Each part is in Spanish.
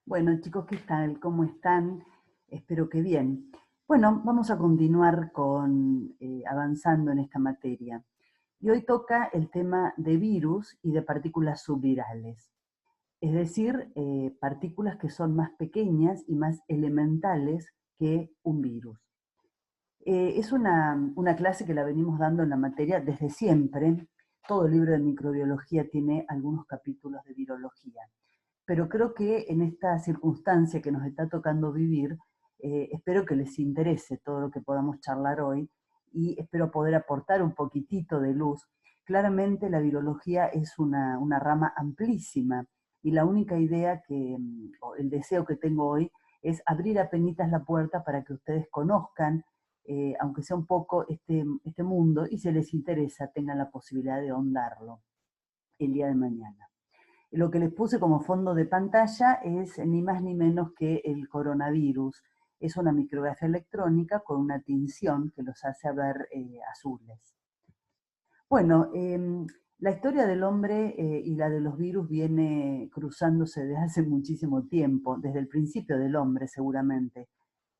Bueno, chicos, ¿qué tal? ¿Cómo están? Espero que bien. Bueno, vamos a continuar con avanzando en esta materia. Y hoy toca el tema de virus y de partículas subvirales, es decir, partículas que son más pequeñas y más elementales que un virus. Es una clase que la venimos dando en la materia desde siempre. Todo libro de microbiología tiene algunos capítulos de virología. Pero creo que en esta circunstancia que nos está tocando vivir, espero que les interese todo lo que podamos charlar hoy y espero poder aportar un poquitito de luz. Claramente la virología es una rama amplísima y la única idea o el deseo que tengo hoy es abrir apenitas la puerta para que ustedes conozcan, aunque sea un poco, este mundo y si les interesa tengan la posibilidad de ahondarlo el día de mañana. Lo que les puse como fondo de pantalla es ni más ni menos que el coronavirus. Es una micrografía electrónica con una tinción que los hace ver azules. Bueno, la historia del hombre y la de los virus viene cruzándose desde hace muchísimo tiempo, desde el principio del hombre seguramente.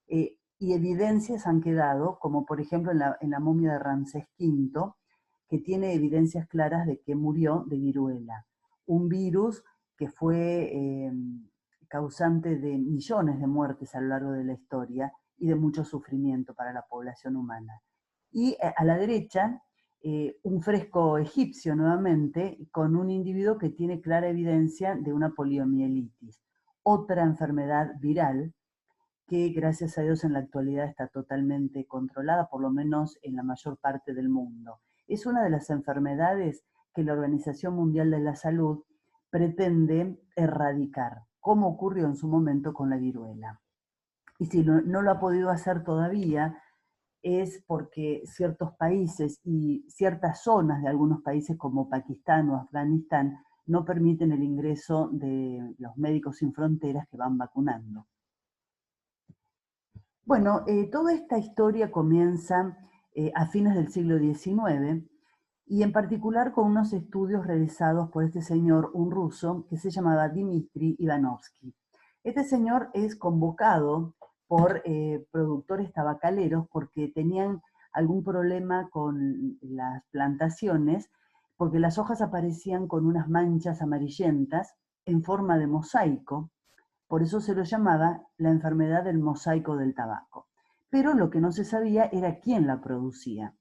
Y evidencias han quedado, como por ejemplo en la momia de Ramsés V, que tiene evidencias claras de que murió de viruela, un virus que fue causante de millones de muertes a lo largo de la historia y de mucho sufrimiento para la población humana. Y a la derecha, un fresco egipcio nuevamente, con un individuo que tiene clara evidencia de una poliomielitis, otra enfermedad viral que gracias a Dios en la actualidad está totalmente controlada, por lo menos en la mayor parte del mundo. Es una de las enfermedades que la Organización Mundial de la Salud pretende erradicar, como ocurrió en su momento con la viruela. Y si no lo ha podido hacer todavía, es porque ciertos países y ciertas zonas de algunos países como Pakistán o Afganistán no permiten el ingreso de los médicos sin fronteras que van vacunando. Bueno, toda esta historia comienza a fines del siglo XIX y en particular con unos estudios realizados por este señor, un ruso, que se llamaba Dmitry Ivanovsky. Este señor es convocado por productores tabacaleros porque tenían algún problema con las plantaciones, porque las hojas aparecían con unas manchas amarillentas en forma de mosaico. Por eso se lo llamaba la enfermedad del mosaico del tabaco. Pero lo que no se sabía era quién la producía.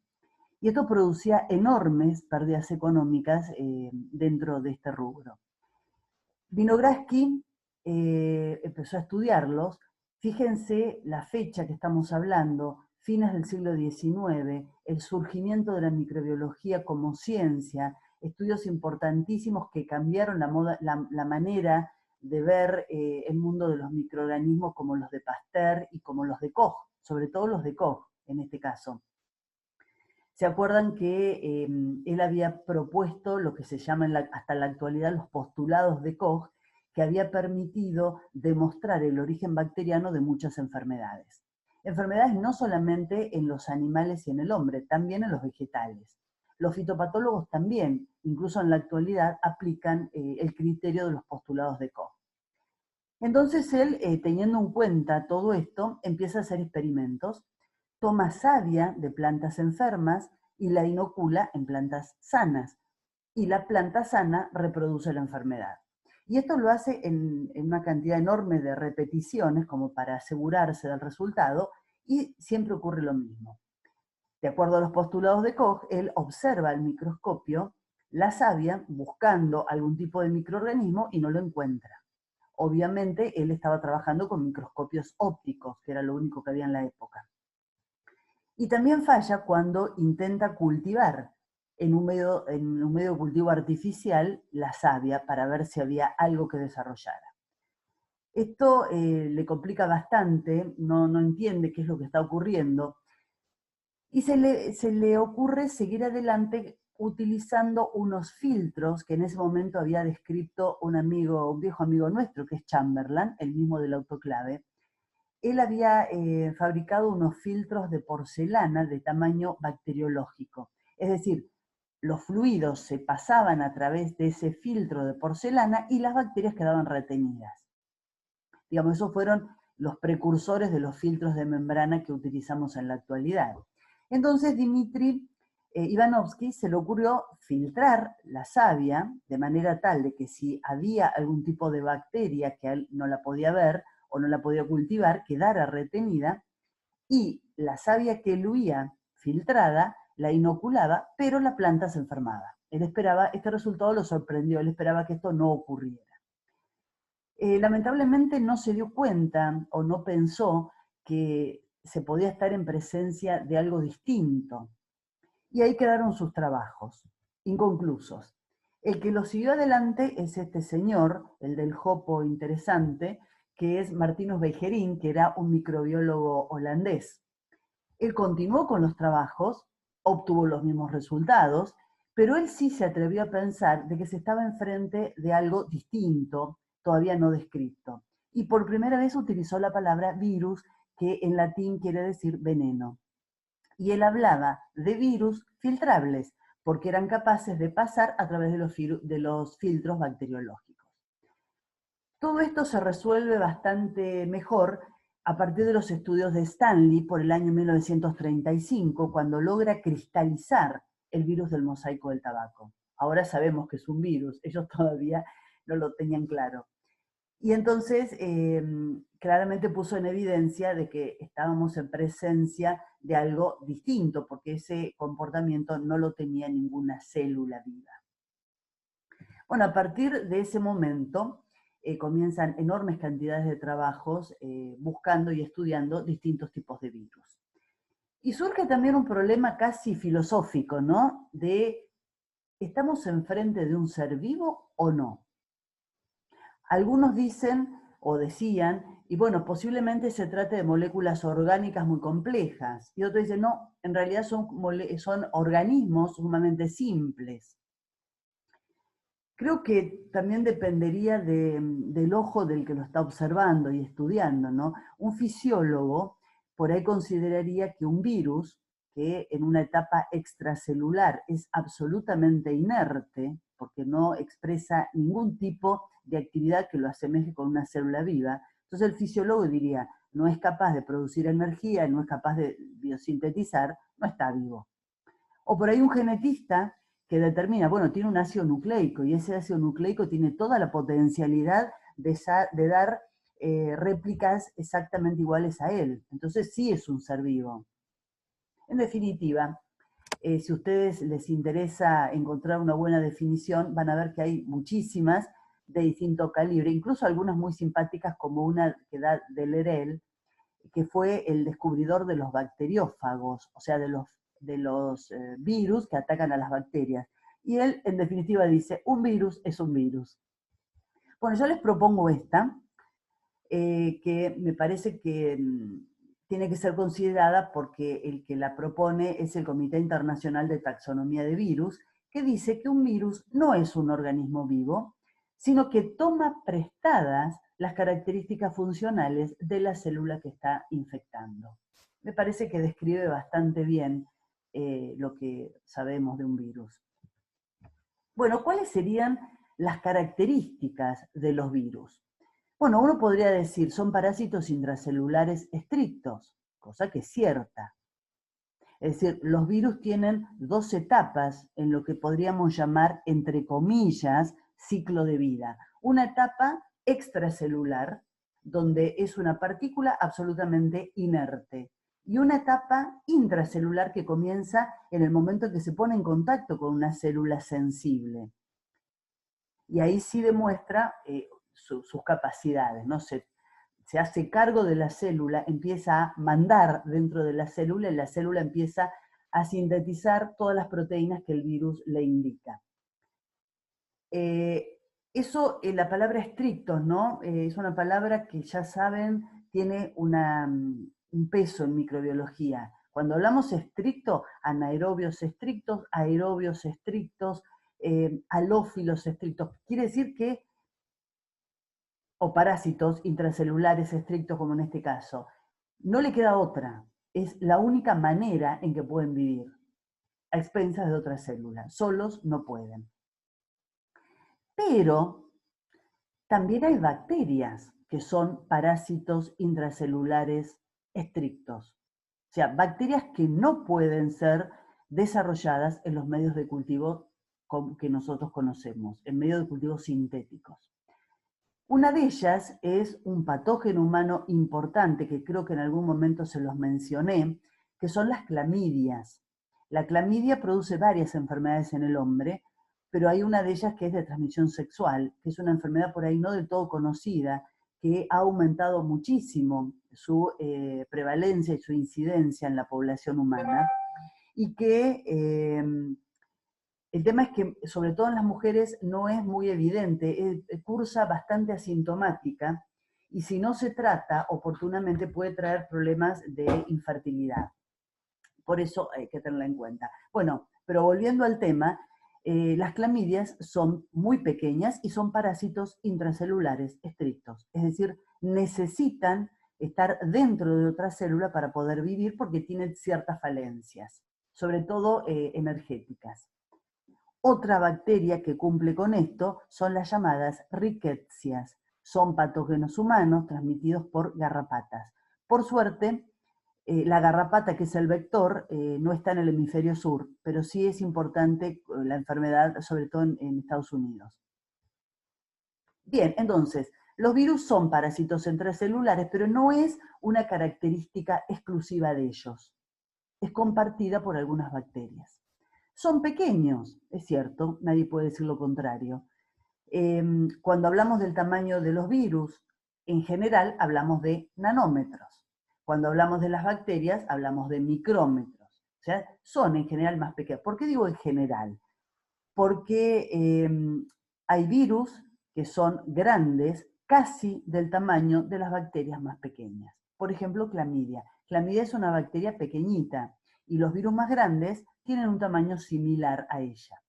Y esto producía enormes pérdidas económicas dentro de este rubro. Vinogradsky empezó a estudiarlos. Fíjense la fecha que estamos hablando, fines del siglo XIX, el surgimiento de la microbiología como ciencia, estudios importantísimos que cambiaron la manera de ver el mundo de los microorganismos como los de Pasteur y como los de Koch, sobre todo los de Koch en este caso. ¿Se acuerdan que él había propuesto lo que se llama hasta la actualidad los postulados de Koch, que había permitido demostrar el origen bacteriano de muchas enfermedades? Enfermedades no solamente en los animales y en el hombre, también en los vegetales. Los fitopatólogos también, incluso en la actualidad, aplican el criterio de los postulados de Koch. Entonces él, teniendo en cuenta todo esto, empieza a hacer experimentos, toma savia de plantas enfermas y la inocula en plantas sanas, y la planta sana reproduce la enfermedad. Y esto lo hace en una cantidad enorme de repeticiones como para asegurarse del resultado, y siempre ocurre lo mismo. De acuerdo a los postulados de Koch, él observa al microscopio la savia buscando algún tipo de microorganismo y no lo encuentra. Obviamente él estaba trabajando con microscopios ópticos, que era lo único que había en la época. Y también falla cuando intenta cultivar en un medio de cultivo artificial la savia para ver si había algo que desarrollara. Esto le complica bastante, no entiende qué es lo que está ocurriendo, y se le ocurre seguir adelante utilizando unos filtros que en ese momento había descrito un viejo amigo nuestro, que es Chamberlain, el mismo del autoclave. Él había fabricado unos filtros de porcelana de tamaño bacteriológico. Es decir, los fluidos se pasaban a través de ese filtro de porcelana y las bacterias quedaban retenidas. Digamos, esos fueron los precursores de los filtros de membrana que utilizamos en la actualidad. Entonces Dmitri Ivanovsky se le ocurrió filtrar la savia de manera tal de que si había algún tipo de bacteria que él no la podía ver o no la podía cultivar, quedara retenida, y la savia que huía filtrada la inoculaba, pero la planta se enfermaba. Él esperaba, este resultado lo sorprendió, él esperaba que esto no ocurriera. Lamentablemente no se dio cuenta o no pensó que se podía estar en presencia de algo distinto. Y ahí quedaron sus trabajos, inconclusos. El que lo siguió adelante es este señor, el del jopo interesante, que es Martinus Beigerin, que era un microbiólogo holandés. Él continuó con los trabajos, obtuvo los mismos resultados, pero él sí se atrevió a pensar de que se estaba enfrente de algo distinto, todavía no descrito. Y por primera vez utilizó la palabra virus, que en latín quiere decir veneno. Y él hablaba de virus filtrables, porque eran capaces de pasar a través de los filtros bacteriológicos. Todo esto se resuelve bastante mejor a partir de los estudios de Stanley por el año 1935, cuando logra cristalizar el virus del mosaico del tabaco. Ahora sabemos que es un virus, ellos todavía no lo tenían claro. Y entonces claramente puso en evidencia de que estábamos en presencia de algo distinto, porque ese comportamiento no lo tenía ninguna célula viva. Bueno, a partir de ese momento comienzan enormes cantidades de trabajos buscando y estudiando distintos tipos de virus. Y surge también un problema casi filosófico, ¿no? De, ¿estamos enfrente de un ser vivo o no? Algunos dicen o decían, y bueno, posiblemente se trate de moléculas orgánicas muy complejas. Y otros dicen, no, en realidad son organismos sumamente simples. Creo que también dependería del ojo del que lo está observando y estudiando, ¿no? Un fisiólogo por ahí consideraría que un virus, que en una etapa extracelular es absolutamente inerte, porque no expresa ningún tipo de actividad que lo asemeje con una célula viva, entonces el fisiólogo diría, no es capaz de producir energía, no es capaz de biosintetizar, no está vivo. O por ahí un genetista que determina, bueno, tiene un ácido nucleico y ese ácido nucleico tiene toda la potencialidad de dar réplicas exactamente iguales a él. Entonces sí es un ser vivo. En definitiva, si a ustedes les interesa encontrar una buena definición, van a ver que hay muchísimas de distinto calibre, incluso algunas muy simpáticas como una que da Delerel, que fue el descubridor de los bacteriófagos, o sea, de los virus que atacan a las bacterias. Y él, en definitiva, dice, un virus es un virus. Bueno, yo les propongo esta, que me parece que tiene que ser considerada porque el que la propone es el Comité Internacional de Taxonomía de Virus, que dice que un virus no es un organismo vivo, sino que toma prestadas las características funcionales de la célula que está infectando. Me parece que describe bastante bien lo que sabemos de un virus. Bueno, ¿cuáles serían las características de los virus? Bueno, uno podría decir, son parásitos intracelulares estrictos, cosa que es cierta. Es decir, los virus tienen dos etapas en lo que podríamos llamar, entre comillas, ciclo de vida. Una etapa extracelular, donde es una partícula absolutamente inerte, y una etapa intracelular que comienza en el momento en que se pone en contacto con una célula sensible. Y ahí sí demuestra sus capacidades, ¿no? Se hace cargo de la célula, empieza a mandar dentro de la célula y la célula empieza a sintetizar todas las proteínas que el virus le indica. La palabra estrictos, ¿no? Es una palabra que ya saben, tiene un peso en microbiología. Cuando hablamos estricto, anaerobios estrictos, aerobios estrictos, halófilos estrictos, quiere decir que o parásitos intracelulares estrictos como en este caso. No le queda otra, es la única manera en que pueden vivir, a expensas de otras células, solos no pueden. Pero también hay bacterias que son parásitos intracelulares estrictos. O sea, bacterias que no pueden ser desarrolladas en los medios de cultivo que nosotros conocemos, en medios de cultivo sintéticos. Una de ellas es un patógeno humano importante, que creo que en algún momento se los mencioné, que son las clamidias. La clamidia produce varias enfermedades en el hombre, pero hay una de ellas que es de transmisión sexual, que es una enfermedad por ahí no del todo conocida, que ha aumentado muchísimo su prevalencia y su incidencia en la población humana, y que el tema es que, sobre todo en las mujeres, no es muy evidente, cursa bastante asintomática, y si no se trata oportunamente puede traer problemas de infertilidad. Por eso hay que tenerla en cuenta. Bueno, pero volviendo al tema, las clamidias son muy pequeñas y son parásitos intracelulares estrictos, es decir, necesitan estar dentro de otra célula para poder vivir porque tienen ciertas falencias, sobre todo energéticas. Otra bacteria que cumple con esto son las llamadas ricketsias. Son patógenos humanos transmitidos por garrapatas. Por suerte, la garrapata, que es el vector, no está en el hemisferio sur, pero sí es importante la enfermedad, sobre todo en Estados Unidos. Bien, entonces, los virus son parásitos intracelulares, pero no es una característica exclusiva de ellos. Es compartida por algunas bacterias. Son pequeños, es cierto, nadie puede decir lo contrario. Cuando hablamos del tamaño de los virus, en general hablamos de nanómetros. Cuando hablamos de las bacterias, hablamos de micrómetros. O sea, son en general más pequeños. ¿Por qué digo en general? Porque hay virus que son grandes, casi del tamaño de las bacterias más pequeñas. Por ejemplo, clamidia. Clamidia es una bacteria pequeñita y los virus más grandes tienen un tamaño similar a ella.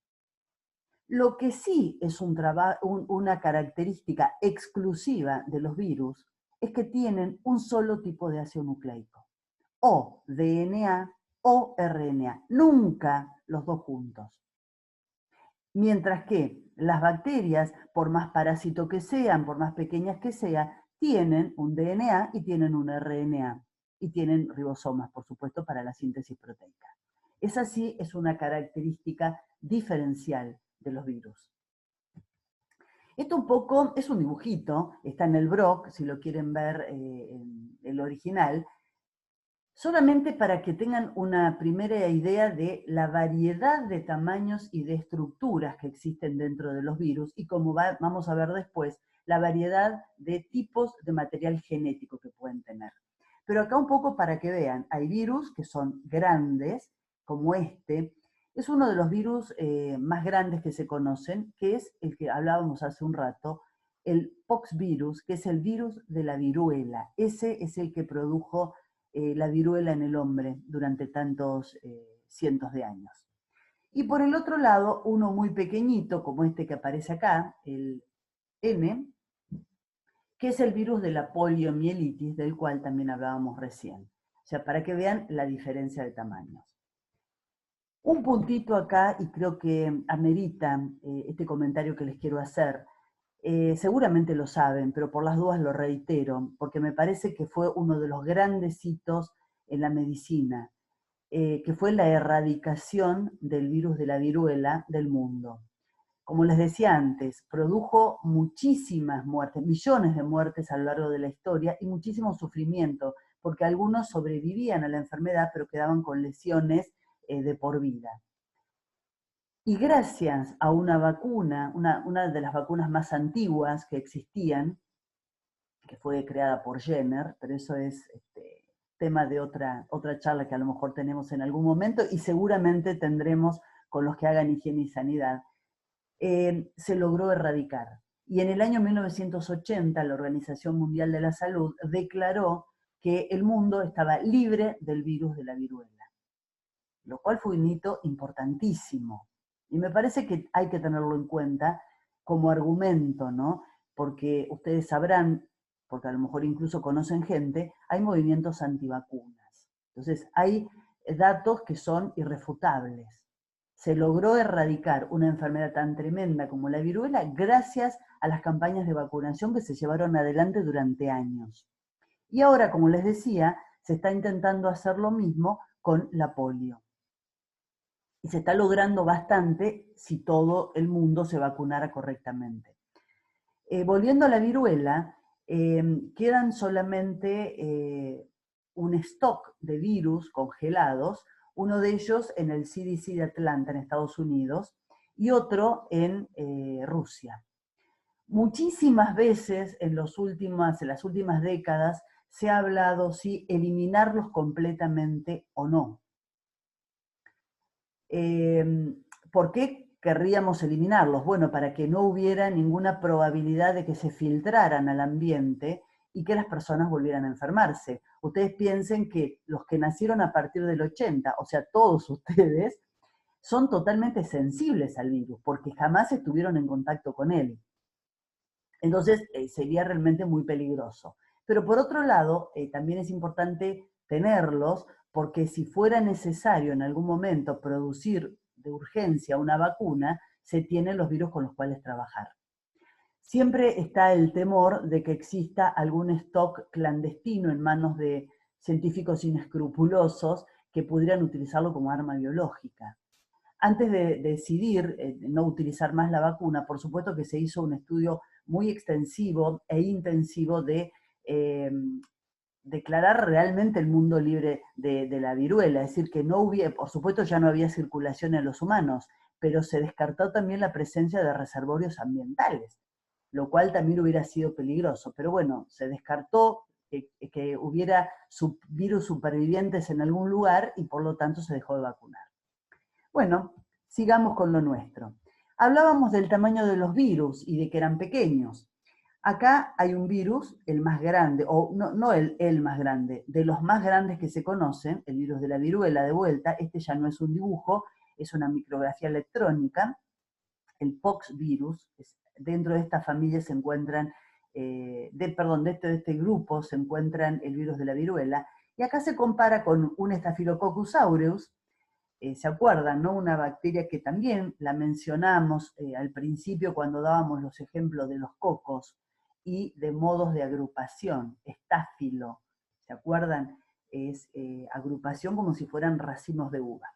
Lo que sí es una característica exclusiva de los virus es que tienen un solo tipo de ácido nucleico, o DNA o RNA, nunca los dos juntos. Mientras que las bacterias, por más parásito que sean, por más pequeñas que sean, tienen un DNA y tienen un RNA, y tienen ribosomas, por supuesto, para la síntesis proteica. Esa sí es una característica diferencial de los virus. Esto un poco es un dibujito, está en el Brock, si lo quieren ver en el original, solamente para que tengan una primera idea de la variedad de tamaños y de estructuras que existen dentro de los virus y como vamos a ver después, la variedad de tipos de material genético que pueden tener. Pero acá un poco para que vean, hay virus que son grandes, como este, es uno de los virus más grandes que se conocen, que es el que hablábamos hace un rato, el poxvirus, que es el virus de la viruela. Ese es el que produjo la viruela en el hombre durante tantos cientos de años. Y por el otro lado, uno muy pequeñito, como este que aparece acá, el N, que es el virus de la poliomielitis, del cual también hablábamos recién. O sea, para que vean la diferencia de tamaños. Un puntito acá, y creo que amerita este comentario que les quiero hacer. Seguramente lo saben, pero por las dudas lo reitero, porque me parece que fue uno de los grandes hitos en la medicina, que fue la erradicación del virus de la viruela del mundo. Como les decía antes, produjo muchísimas muertes, millones de muertes a lo largo de la historia y muchísimo sufrimiento, porque algunos sobrevivían a la enfermedad, pero quedaban con lesiones de por vida. Y gracias a una vacuna, una de las vacunas más antiguas que existían, que fue creada por Jenner, pero eso es tema de otra charla que a lo mejor tenemos en algún momento y seguramente tendremos con los que hagan higiene y sanidad, se logró erradicar. Y en el año 1980 la Organización Mundial de la Salud declaró que el mundo estaba libre del virus de la viruela, lo cual fue un hito importantísimo. Y me parece que hay que tenerlo en cuenta como argumento, ¿no? Porque ustedes sabrán, porque a lo mejor incluso conocen gente, hay movimientos antivacunas. Entonces, hay datos que son irrefutables. se logró erradicar una enfermedad tan tremenda como la viruela gracias a las campañas de vacunación que se llevaron adelante durante años. Y ahora, como les decía, se está intentando hacer lo mismo con la polio. Y se está logrando bastante si todo el mundo se vacunara correctamente. Volviendo a la viruela, quedan solamente un stock de virus congelados, uno de ellos en el CDC de Atlanta, en Estados Unidos, y otro en Rusia. Muchísimas veces en las últimas décadas se ha hablado si eliminarlos completamente o no. ¿Por qué querríamos eliminarlos? Bueno, para que no hubiera ninguna probabilidad de que se filtraran al ambiente y que las personas volvieran a enfermarse. Ustedes piensen que los que nacieron a partir del 80, o sea, todos ustedes, son totalmente sensibles al virus, porque jamás estuvieron en contacto con él. Entonces, sería realmente muy peligroso. Pero por otro lado, también es importante tenerlos, porque si fuera necesario en algún momento producir de urgencia una vacuna, se tienen los virus con los cuales trabajar. Siempre está el temor de que exista algún stock clandestino en manos de científicos inescrupulosos que pudieran utilizarlo como arma biológica. Antes de decidir no utilizar más la vacuna, por supuesto que se hizo un estudio muy extensivo e intensivo de declarar realmente el mundo libre de la viruela, es decir, que no hubiera, por supuesto ya no había circulación en los humanos, pero se descartó también la presencia de reservorios ambientales, lo cual también hubiera sido peligroso. Pero bueno, se descartó que hubiera virus supervivientes en algún lugar y por lo tanto se dejó de vacunar. Bueno, sigamos con lo nuestro. Hablábamos del tamaño de los virus y de que eran pequeños. Acá hay un virus, el más grande, o no el más grande, de los más grandes que se conocen, el virus de la viruela de vuelta. Este ya no es un dibujo, es una micrografía electrónica, el pox virus. Dentro de esta familia se encuentran, de este grupo se encuentran el virus de la viruela, y acá se compara con un Staphylococcus aureus. ¿Se acuerdan, no? Una bacteria que también la mencionamos al principio cuando dábamos los ejemplos de los cocos y de modos de agrupación, estáfilo, ¿se acuerdan? Es agrupación como si fueran racimos de uva.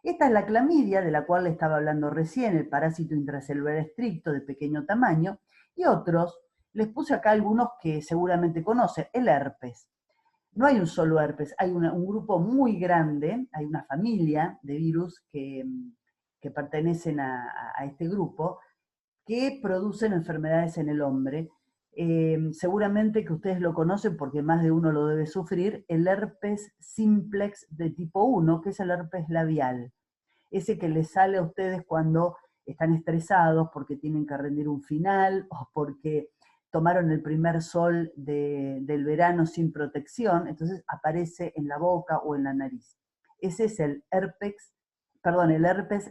Esta es la clamidia, de la cual le estaba hablando recién, el parásito intracelular estricto de pequeño tamaño, y otros, les puse acá algunos que seguramente conocen, el herpes. No hay un solo herpes, hay un grupo muy grande, hay una familia de virus que pertenecen a este grupo, que producen enfermedades en el hombre. Seguramente que ustedes lo conocen porque más de uno lo debe sufrir, el herpes simplex de tipo 1, que es el herpes labial. Ese que les sale a ustedes cuando están estresados porque tienen que rendir un final o porque tomaron el primer sol del verano sin protección, entonces aparece en la boca o en la nariz. Ese es el herpes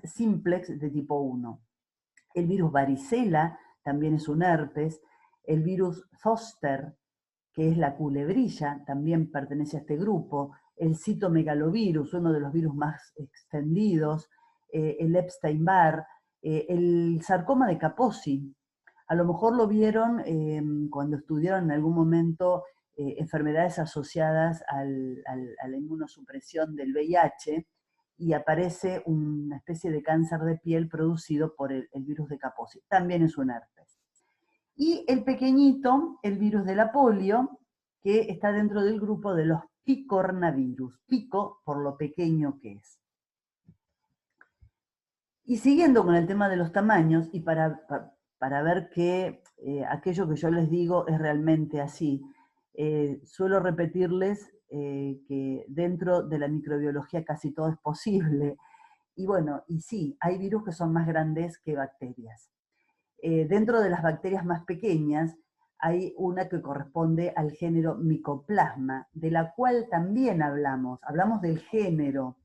simplex de tipo 1. El virus varicela también es un herpes. El virus zoster, que es la culebrilla, también pertenece a este grupo. El citomegalovirus, uno de los virus más extendidos. El Epstein-Barr, el sarcoma de Kaposi. A lo mejor lo vieron cuando estudiaron en algún momento enfermedades asociadas a la inmunosupresión del VIH, y aparece una especie de cáncer de piel producido por el virus de Kaposi. También es un herpes. Y el pequeñito, el virus de la polio, que está dentro del grupo de los picornavirus. Pico por lo pequeño que es. Y siguiendo con el tema de los tamaños, y para ver que aquello que yo les digo es realmente así, suelo repetirles que dentro de la microbiología casi todo es posible. Y bueno, y sí, hay virus que son más grandes que bacterias. Dentro de las bacterias más pequeñas hay una que corresponde al género Mycoplasma, de la cual también hablamos del género.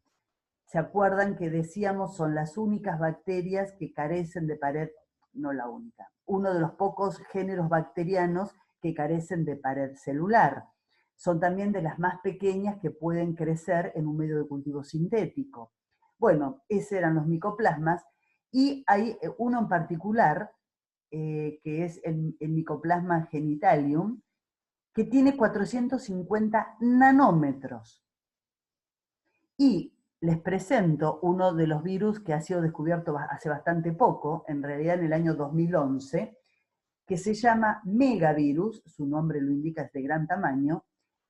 ¿Se acuerdan que decíamos son las únicas bacterias que carecen de pared? No la única. Uno de los pocos géneros bacterianos que carecen de pared celular. Son también de las más pequeñas que pueden crecer en un medio de cultivo sintético. Bueno, esos eran los micoplasmas, y hay uno en particular, que es el Mycoplasma genitalium, que tiene 450 nanómetros. Y les presento uno de los virus que ha sido descubierto hace bastante poco, en realidad en el año 2011, que se llama megavirus, su nombre lo indica, es de gran tamaño,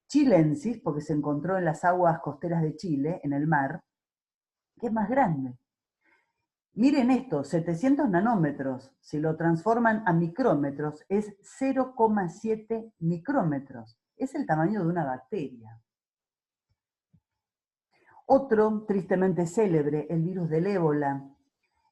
chilensis, porque se encontró en las aguas costeras de Chile, en el mar, que es más grande. Miren esto, 700 nanómetros, si lo transforman a micrómetros, es 0,7 micrómetros. Es el tamaño de una bacteria. Otro, tristemente célebre, el virus del ébola,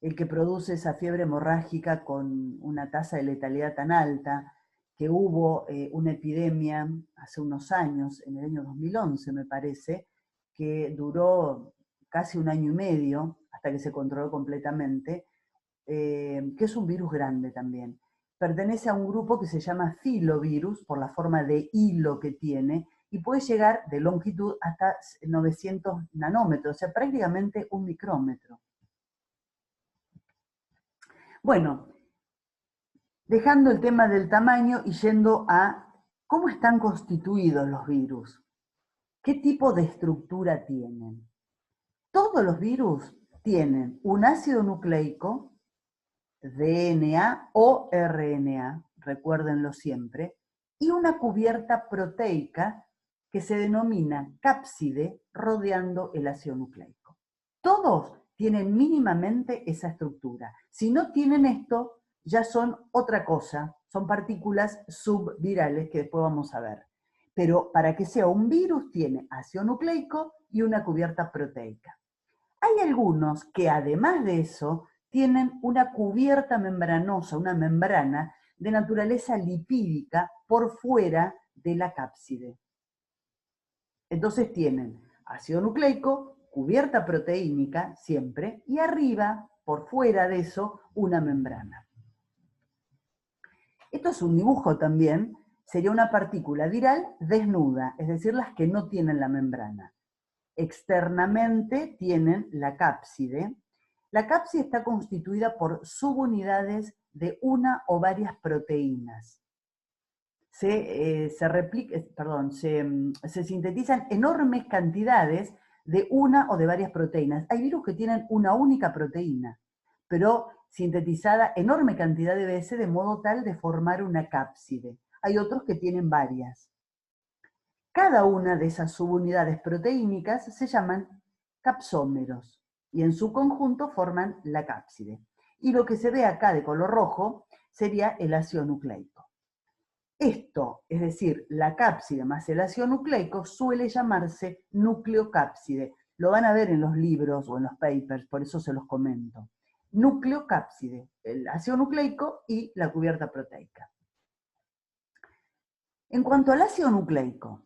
el que produce esa fiebre hemorrágica con una tasa de letalidad tan alta, que hubo una epidemia hace unos años, en el año 2011 me parece, que duró casi un año y medio hasta que se controló completamente, que es un virus grande también. Pertenece a un grupo que se llama filovirus, por la forma de hilo que tiene, y puede llegar de longitud hasta 900 nanómetros, o sea, prácticamente un micrómetro. Bueno, dejando el tema del tamaño y yendo a cómo están constituidos los virus, qué tipo de estructura tienen. Todos los virus tienen un ácido nucleico, DNA o RNA, recuérdenlo siempre, y una cubierta proteica que se denomina cápside rodeando el ácido nucleico. Todos tienen mínimamente esa estructura. Si no tienen esto, ya son otra cosa, son partículas subvirales que después vamos a ver. Pero para que sea un virus tiene ácido nucleico y una cubierta proteica. Hay algunos que además de eso tienen una cubierta membranosa, una membrana de naturaleza lipídica por fuera de la cápside. Entonces tienen ácido nucleico, cubierta proteínica siempre, y arriba, por fuera de eso, una membrana. Esto es un dibujo también, sería una partícula viral desnuda, es decir, las que no tienen la membrana. Externamente tienen la cápside. La cápside está constituida por subunidades de una o varias proteínas. Se sintetizan enormes cantidades de una o de varias proteínas. Hay virus que tienen una única proteína, pero sintetizada enorme cantidad de veces de modo tal de formar una cápside. Hay otros que tienen varias. Cada una de esas subunidades proteínicas se llaman capsómeros y en su conjunto forman la cápside. Y lo que se ve acá de color rojo sería el ácido nucleico. Esto, es decir, la cápside más el ácido nucleico, suele llamarse nucleocápside. Lo van a ver en los libros o en los papers, por eso se los comento. Nucleocápside, el ácido nucleico y la cubierta proteica. En cuanto al ácido nucleico,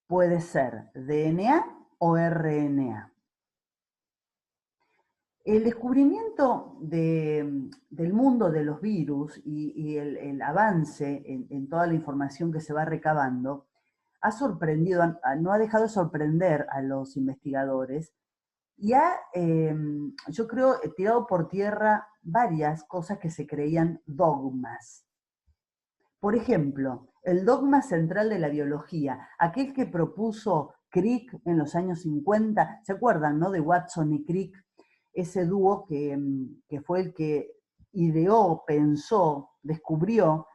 puede ser DNA o RNA. El descubrimiento del mundo de los virus y el avance en toda la información que se va recabando ha sorprendido, no ha dejado de sorprender a los investigadores y ha, yo creo, tirado por tierra varias cosas que se creían dogmas. Por ejemplo, el dogma central de la biología, aquel que propuso Crick en los años 50, ¿se acuerdan, no? De Watson y Crick, ese dúo que fue el que ideó, pensó, descubrió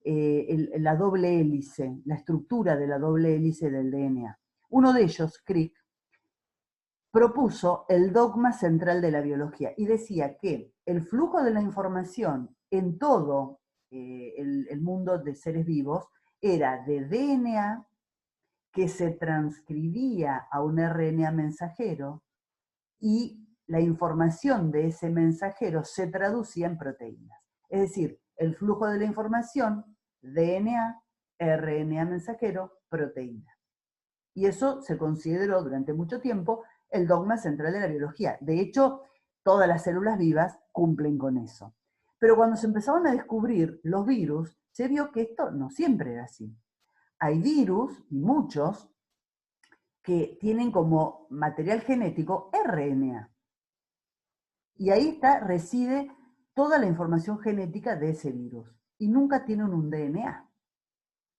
la doble hélice, la estructura de la doble hélice del DNA. Uno de ellos, Crick, propuso el dogma central de la biología y decía que el flujo de la información en todo el mundo de seres vivos era de DNA que se transcribía a un RNA mensajero y la información de ese mensajero se traducía en proteínas. Es decir, el flujo de la información, DNA, RNA mensajero, proteína. Y eso se consideró durante mucho tiempo el dogma central de la biología. De hecho, todas las células vivas cumplen con eso. Pero cuando se empezaron a descubrir los virus, se vio que esto no siempre era así. Hay virus, y muchos, que tienen como material genético RNA. Y ahí reside toda la información genética de ese virus. Y nunca tienen un DNA.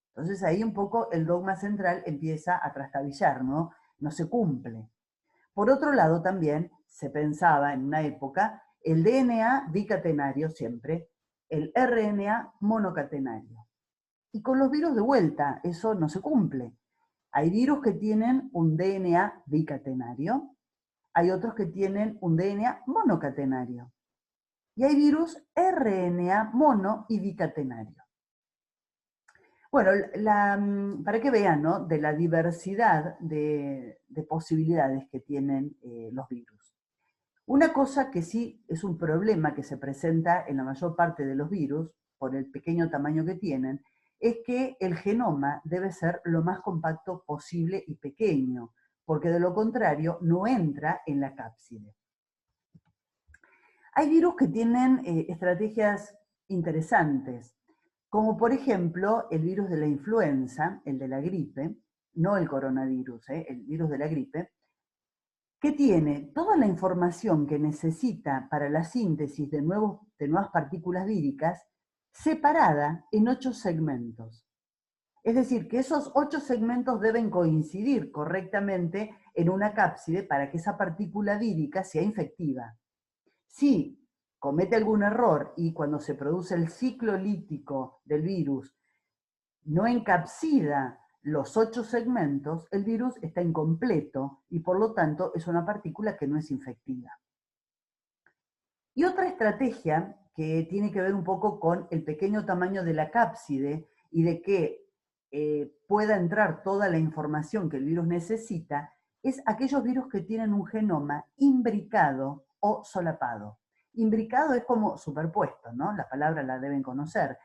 Entonces ahí un poco el dogma central empieza a trastabillar, ¿no? No se cumple. Por otro lado también se pensaba en una época el DNA bicatenario siempre, el RNA monocatenario. Y con los virus de vuelta, eso no se cumple. Hay virus que tienen un DNA bicatenario, hay otros que tienen un DNA monocatenario. Y hay virus RNA mono y bicatenario. Bueno, para que vean, ¿no? De la diversidad de posibilidades que tienen los virus. Una cosa que sí es un problema que se presenta en la mayor parte de los virus, por el pequeño tamaño que tienen, es que el genoma debe ser lo más compacto posible y pequeño, porque de lo contrario no entra en la cápside. Hay virus que tienen estrategias interesantes, como por ejemplo el virus de la influenza, el de la gripe, no el coronavirus, el virus de la gripe, que tiene toda la información que necesita para la síntesis de nuevas partículas víricas separada en 8 segmentos. Es decir, que esos 8 segmentos deben coincidir correctamente en una cápside para que esa partícula vírica sea infectiva. Si comete algún error y cuando se produce el ciclo lítico del virus no encapsida los 8 segmentos, el virus está incompleto y por lo tanto es una partícula que no es infectiva. Y otra estrategia que tiene que ver un poco con el pequeño tamaño de la cápside y de que pueda entrar toda la información que el virus necesita, es aquellos virus que tienen un genoma imbricado o solapado. Imbricado es como superpuesto, ¿no? La palabra la deben conocer.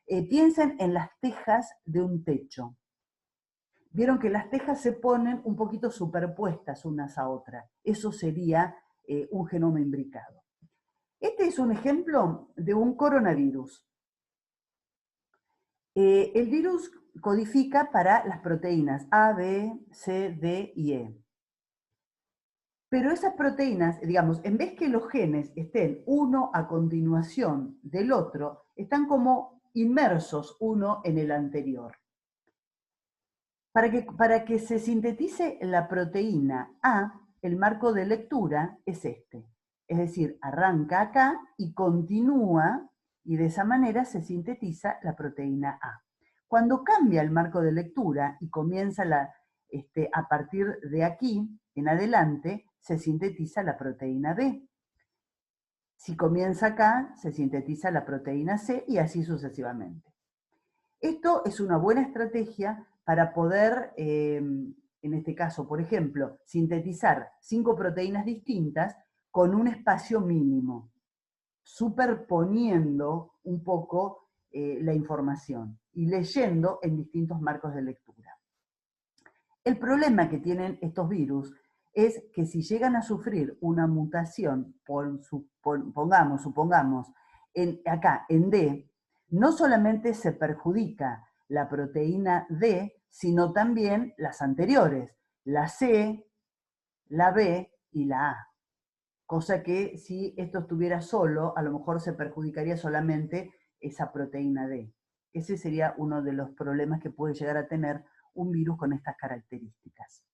Piensen en las tejas de un techo. Vieron que las tejas se ponen un poquito superpuestas unas a otras. Eso sería un genoma imbricado. Este es un ejemplo de un coronavirus. El virus codifica para las proteínas A, B, C, D y E. Pero esas proteínas, digamos, en vez que los genes estén uno a continuación del otro, están como inmersos uno en el anterior. Para que se sintetice la proteína A, el marco de lectura es este. Es decir, arranca acá y continúa, y de esa manera se sintetiza la proteína A. Cuando cambia el marco de lectura y comienza a partir de aquí en adelante, se sintetiza la proteína B. Si comienza acá, se sintetiza la proteína C y así sucesivamente. Esto es una buena estrategia para poder, en este caso, por ejemplo, sintetizar 5 proteínas distintas con un espacio mínimo, superponiendo un poco la información y leyendo en distintos marcos de lectura. El problema que tienen estos virus es que si llegan a sufrir una mutación, supongamos, acá en D, no solamente se perjudica la proteína D, sino también las anteriores, la C, la B y la A. Cosa que si esto estuviera solo, a lo mejor se perjudicaría solamente esa proteína D. Ese sería uno de los problemas que puede llegar a tener un virus con estas características.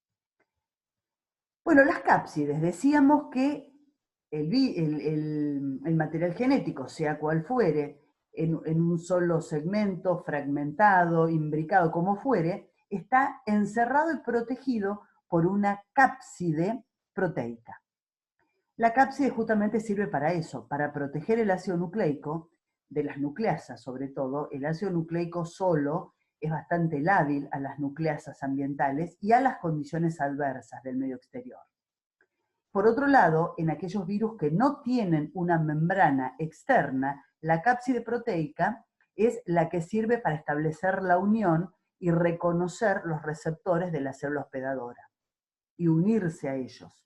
Bueno, las cápsides, decíamos que el material genético, sea cual fuere, en un solo segmento, fragmentado, imbricado, como fuere, está encerrado y protegido por una cápside proteica. La cápside justamente sirve para eso, para proteger el ácido nucleico de las nucleasas, sobre todo. El ácido nucleico solo es bastante lábil a las nucleasas ambientales y a las condiciones adversas del medio exterior. Por otro lado, en aquellos virus que no tienen una membrana externa, la cápside proteica es la que sirve para establecer la unión y reconocer los receptores de la célula hospedadora y unirse a ellos.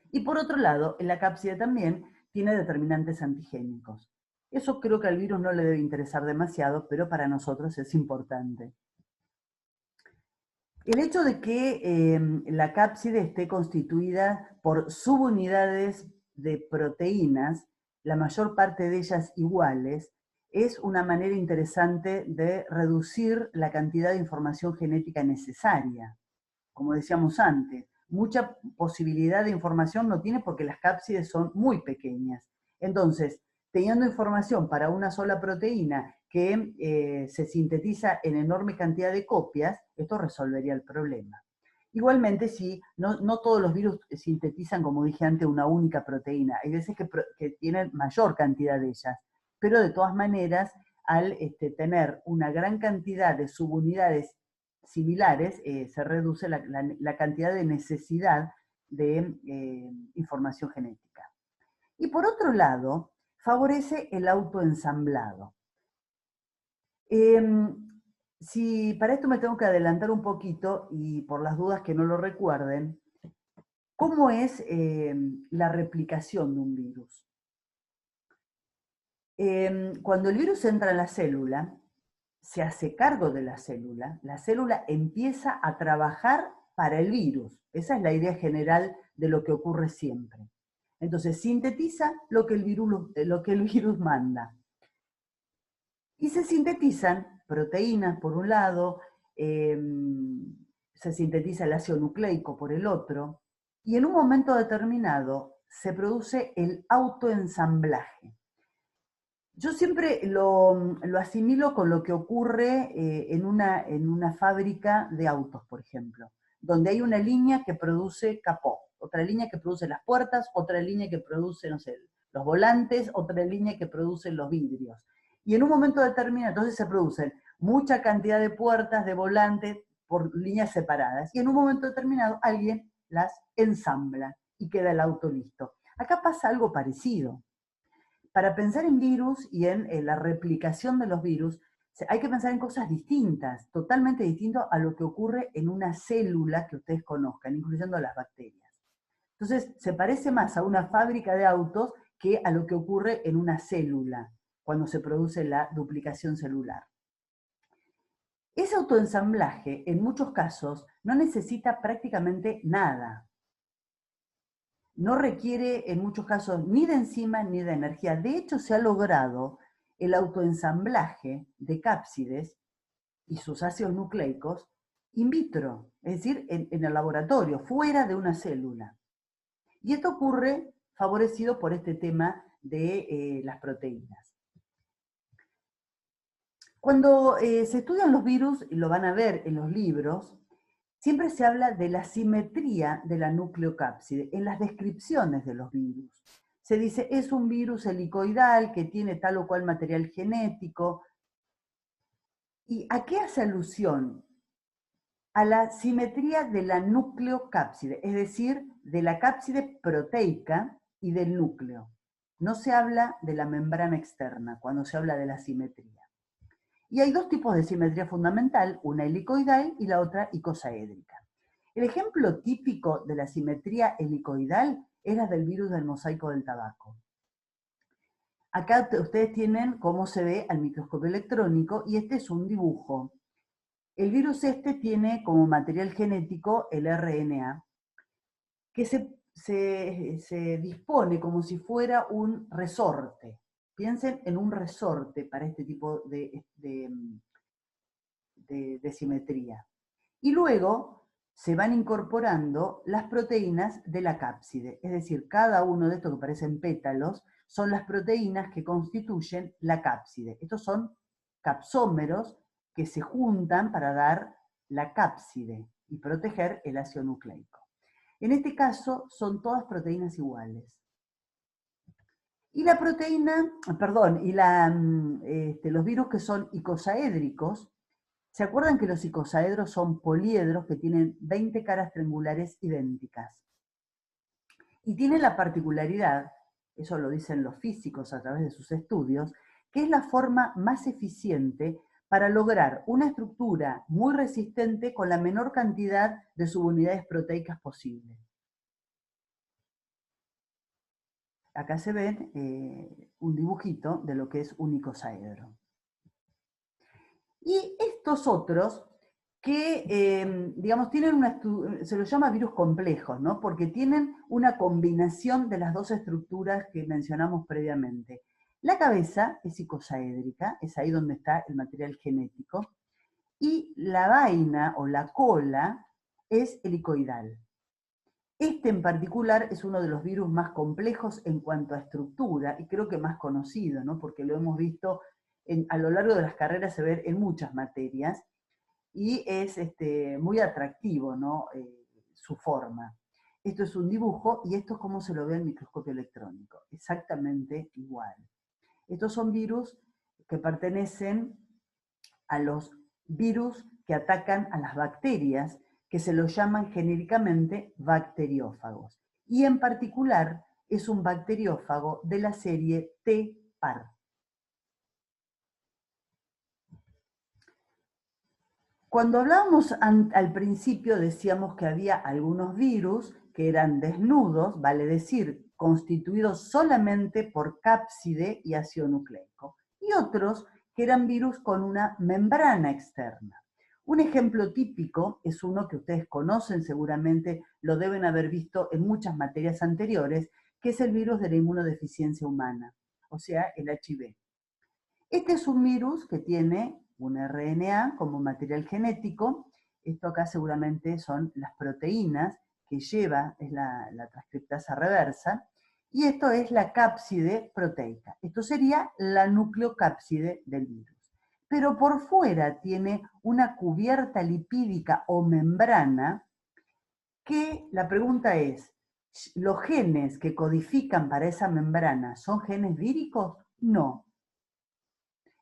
Y por otro lado, en la cápside también tiene determinantes antigénicos. Eso creo que al virus no le debe interesar demasiado, pero para nosotros es importante. El hecho de que la cápside esté constituida por subunidades de proteínas, la mayor parte de ellas iguales, es una manera interesante de reducir la cantidad de información genética necesaria. Como decíamos antes, mucha posibilidad de información no tiene porque las cápsides son muy pequeñas. Entonces, teniendo información para una sola proteína que se sintetiza en enorme cantidad de copias, esto resolvería el problema. Igualmente, sí, no todos los virus sintetizan, como dije antes, una única proteína. Hay veces que tienen mayor cantidad de ellas, pero de todas maneras, al tener una gran cantidad de subunidades similares, se reduce la cantidad de necesidad de información genética. Y por otro lado, favorece el autoensamblado. Si para esto me tengo que adelantar un poquito, y por las dudas que no lo recuerden, ¿cómo es la replicación de un virus? Cuando el virus entra en la célula, se hace cargo de la célula empieza a trabajar para el virus. Esa es la idea general de lo que ocurre siempre. Entonces, sintetiza lo que el virus manda. Y se sintetizan proteínas por un lado, se sintetiza el ácido nucleico por el otro, y en un momento determinado se produce el autoensamblaje. Yo siempre lo asimilo con lo que ocurre en una fábrica de autos, por ejemplo, donde hay una línea que produce capó, otra línea que produce las puertas, otra línea que produce, no sé, los volantes, otra línea que produce los vidrios. Y en un momento determinado, entonces se producen mucha cantidad de puertas, de volantes, por líneas separadas. Y en un momento determinado alguien las ensambla y queda el auto listo. Acá pasa algo parecido. Para pensar en virus y en la replicación de los virus, hay que pensar en cosas distintas, totalmente distintas a lo que ocurre en una célula que ustedes conozcan, incluyendo las bacterias. Entonces, se parece más a una fábrica de autos que a lo que ocurre en una célula, cuando se produce la duplicación celular. Ese autoensamblaje, en muchos casos, no necesita prácticamente nada. No requiere en muchos casos ni de enzimas ni de energía. De hecho, se ha logrado el autoensamblaje de cápsides y sus ácidos nucleicos in vitro, es decir, en el laboratorio, fuera de una célula. Y esto ocurre favorecido por este tema de las proteínas. Cuando se estudian los virus, y lo van a ver en los libros, siempre se habla de la simetría de la nucleocápside en las descripciones de los virus. Se dice, es un virus helicoidal que tiene tal o cual material genético. ¿Y a qué hace alusión? A la simetría de la nucleocápside, es decir, de la cápside proteica y del núcleo. No se habla de la membrana externa cuando se habla de la simetría. Y hay dos tipos de simetría fundamental, una helicoidal y la otra icosaédrica. El ejemplo típico de la simetría helicoidal es la del virus del mosaico del tabaco. Acá ustedes tienen cómo se ve al microscopio electrónico y este es un dibujo. El virus este tiene como material genético el RNA, que se dispone como si fuera un resorte. Piensen en un resorte para este tipo de simetría. Y luego se van incorporando las proteínas de la cápside, es decir, cada uno de estos que parecen pétalos son las proteínas que constituyen la cápside. Estos son capsómeros que se juntan para dar la cápside y proteger el ácido nucleico. En este caso son todas proteínas iguales. Y la proteína, perdón, y los virus que son icosaédricos, ¿se acuerdan que los icosaedros son poliedros que tienen 20 caras triangulares idénticas? Y tienen la particularidad, eso lo dicen los físicos a través de sus estudios, que es la forma más eficiente para lograr una estructura muy resistente con la menor cantidad de subunidades proteicas posible. Acá se ven un dibujito de lo que es un icosaedro. Y estos otros que, digamos, tienen se los llama virus complejos, ¿no? Porque tienen una combinación de las dos estructuras que mencionamos previamente. La cabeza es icosaédrica, es ahí donde está el material genético, y la vaina o la cola es helicoidal. Este en particular es uno de los virus más complejos en cuanto a estructura y creo que más conocido, ¿no? Porque lo hemos visto a lo largo de las carreras, se ve en muchas materias y es muy atractivo, ¿no? Su forma. Esto es un dibujo y esto es como se lo ve en microscopio electrónico, exactamente igual. Estos son virus que pertenecen a los virus que atacan a las bacterias, que se los llaman genéricamente bacteriófagos. Y en particular es un bacteriófago de la serie T-par. Cuando hablábamos al principio decíamos que había algunos virus que eran desnudos, vale decir, constituidos solamente por cápside y ácido nucleico, y otros que eran virus con una membrana externa. Un ejemplo típico es uno que ustedes conocen seguramente, lo deben haber visto en muchas materias anteriores, que es el virus de la inmunodeficiencia humana, o sea, el HIV. Este es un virus que tiene un RNA como material genético. Esto acá seguramente son las proteínas que lleva, es la transcriptasa reversa, y esto es la cápside proteica. Esto sería la nucleocápside del virus. Pero por fuera tiene una cubierta lipídica o membrana que la pregunta es, ¿los genes que codifican para esa membrana son genes víricos? No.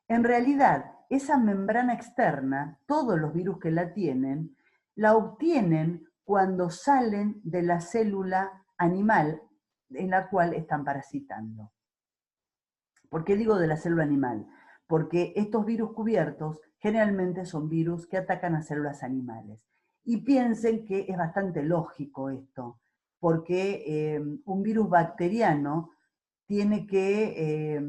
En realidad, esa membrana externa, todos los virus que la tienen, la obtienen cuando salen de la célula animal en la cual están parasitando. ¿Por qué digo de la célula animal? Porque estos virus cubiertos generalmente son virus que atacan a células animales. Y piensen que es bastante lógico esto, porque un virus bacteriano tiene que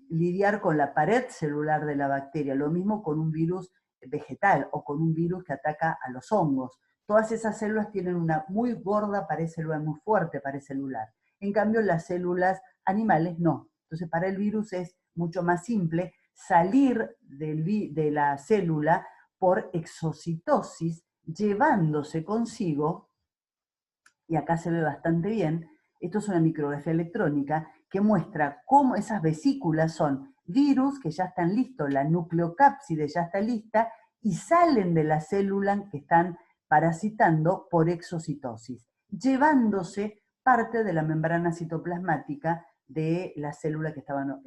lidiar con la pared celular de la bacteria, lo mismo con un virus vegetal o con un virus que ataca a los hongos. Todas esas células tienen una muy gorda pared celular, muy fuerte pared celular. En cambio, las células animales no. Entonces, para el virus es mucho más simple salir de la célula por exocitosis, llevándose consigo, y acá se ve bastante bien, esto es una micrografía electrónica que muestra cómo esas vesículas son virus que ya están listos, la nucleocápside ya está lista, y salen de la célula que están parasitando por exocitosis, llevándose parte de la membrana citoplasmática de la célula que estaban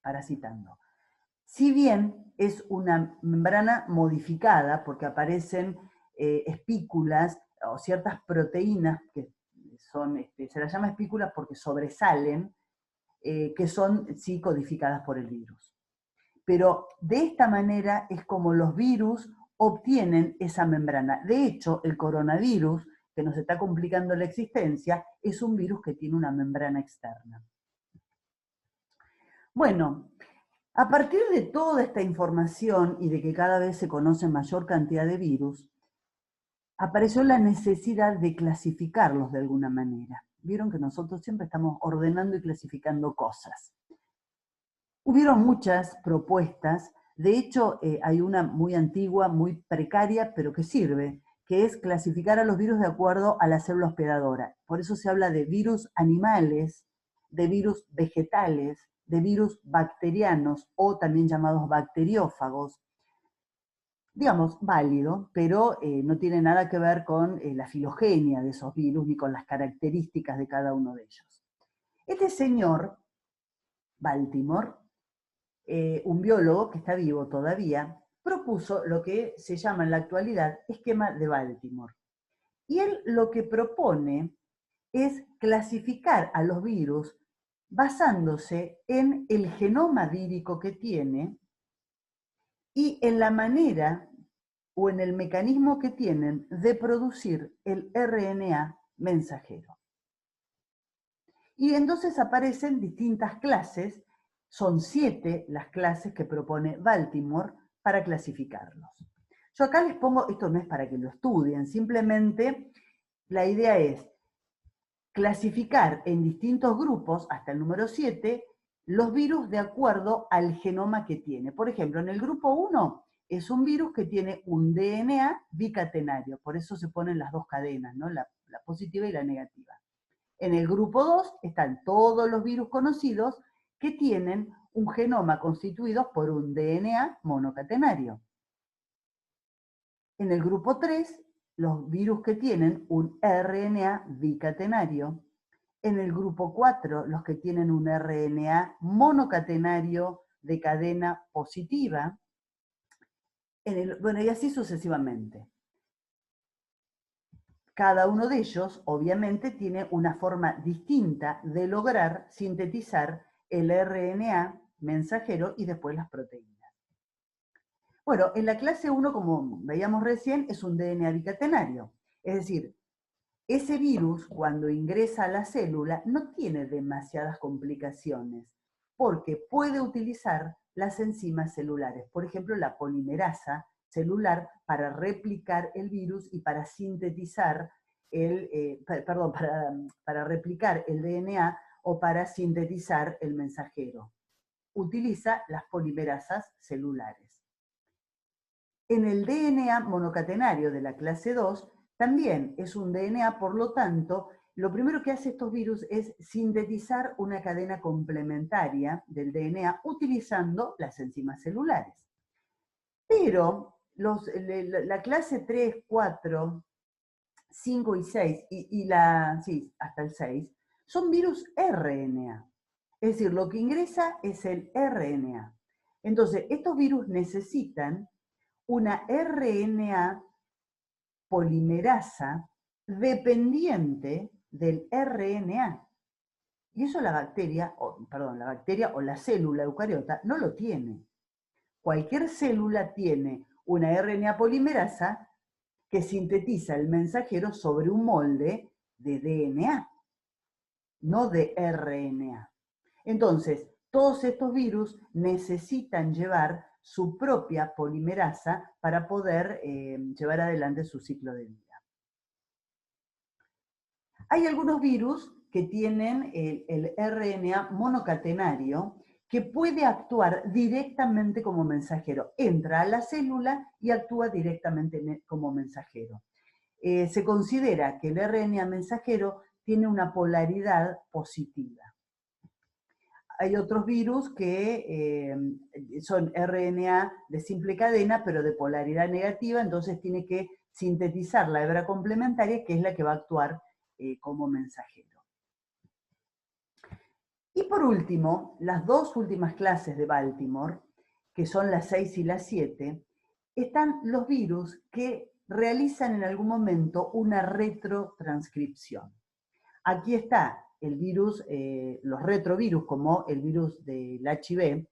parasitando. Si bien es una membrana modificada, porque aparecen espículas o ciertas proteínas que son, se las llama espículas porque sobresalen, que son sí codificadas por el virus. Pero de esta manera es como los virus obtienen esa membrana. De hecho, el coronavirus, que nos está complicando la existencia, es un virus que tiene una membrana externa. Bueno, a partir de toda esta información y de que cada vez se conoce mayor cantidad de virus, apareció la necesidad de clasificarlos de alguna manera. Vieron que nosotros siempre estamos ordenando y clasificando cosas. Hubieron muchas propuestas, de hecho hay una muy antigua, muy precaria, pero que sirve, que es clasificar a los virus de acuerdo a la célula hospedadora. Por eso se habla de virus animales, de virus vegetales, de virus bacterianos o también llamados bacteriófagos. Digamos, válido, pero no tiene nada que ver con la filogenia de esos virus ni con las características de cada uno de ellos. Este señor, Baltimore, un biólogo que está vivo todavía, propuso lo que se llama en la actualidad esquema de Baltimore. Y él lo que propone es clasificar a los virus basándose en el genoma vírico que tiene y en la manera o en el mecanismo que tienen de producir el RNA mensajero. Y entonces aparecen distintas clases, son 7 las clases que propone Baltimore para clasificarlos. Yo acá les pongo, esto no es para que lo estudien, simplemente la idea es clasificar en distintos grupos, hasta el número 7, los virus de acuerdo al genoma que tiene. Por ejemplo, en el grupo 1 es un virus que tiene un DNA bicatenario, por eso se ponen las dos cadenas, ¿no? la positiva y la negativa. En el grupo 2 están todos los virus conocidos que tienen un genoma constituido por un DNA monocatenario. En el grupo 3, los virus que tienen un RNA bicatenario. En el grupo 4, los que tienen un RNA monocatenario de cadena positiva. Bueno, y así sucesivamente. Cada uno de ellos, obviamente, tiene una forma distinta de lograr sintetizar el RNA mensajero y después las proteínas. Bueno, en la clase 1, como veíamos recién, es un DNA bicatenario. Es decir, ese virus, cuando ingresa a la célula, no tiene demasiadas complicaciones, porque puede utilizar las enzimas celulares, por ejemplo, la polimerasa celular para replicar el virus y para sintetizar para replicar el DNA o para sintetizar el mensajero. Utiliza las polimerasas celulares. En el DNA monocatenario de la clase 2, también es un DNA, por lo tanto, lo primero que hace estos virus es sintetizar una cadena complementaria del DNA utilizando las enzimas celulares. Pero la clase 3, 4, 5 y 6, hasta el 6, son virus RNA. Es decir, lo que ingresa es el RNA. Entonces, estos virus necesitan una RNA polimerasa dependiente del RNA. Y eso la bacteria o la célula eucariota no lo tiene. Cualquier célula tiene una RNA polimerasa que sintetiza el mensajero sobre un molde de DNA, no de RNA. Entonces, todos estos virus necesitan llevar su propia polimerasa para poder llevar adelante su ciclo de vida. Hay algunos virus que tienen el RNA monocatenario que puede actuar directamente como mensajero. Entra a la célula y actúa directamente como mensajero. Se considera que el RNA mensajero tiene una polaridad positiva. Hay otros virus que son RNA de simple cadena, pero de polaridad negativa, entonces tiene que sintetizar la hebra complementaria, que es la que va a actuar como mensajero. Y por último, las dos últimas clases de Baltimore, que son las 6 y las 7, están los virus que realizan en algún momento una retrotranscripción. Aquí está el virus, los retrovirus, como el virus del HIV,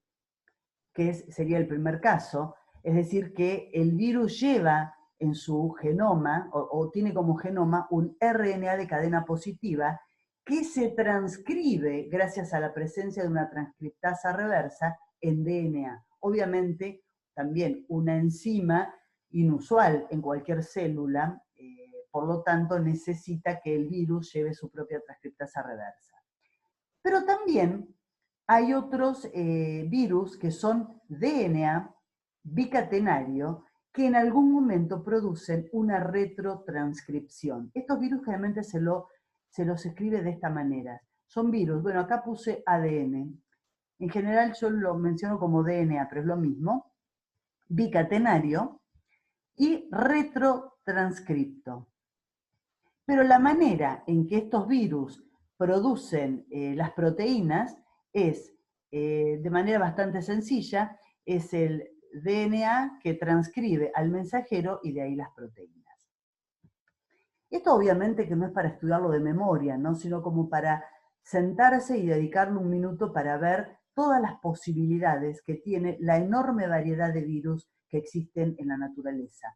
que sería el primer caso, es decir, que el virus lleva en su genoma, o tiene como genoma, un RNA de cadena positiva que se transcribe gracias a la presencia de una transcriptasa reversa en DNA. Obviamente, también una enzima inusual en cualquier célula, por lo tanto necesita que el virus lleve su propia transcriptasa reversa. Pero también hay otros virus que son DNA bicatenario que en algún momento producen una retrotranscripción. Estos virus generalmente se los escribe de esta manera. Son virus, bueno, acá puse ADN. En general yo lo menciono como DNA, pero es lo mismo. Bicatenario y retrotranscripto. Pero la manera en que estos virus producen las proteínas es, de manera bastante sencilla, es el DNA que transcribe al mensajero y de ahí las proteínas. Esto obviamente que no es para estudiarlo de memoria, ¿no? Sino como para sentarse y dedicarle un minuto para ver todas las posibilidades que tiene la enorme variedad de virus que existen en la naturaleza.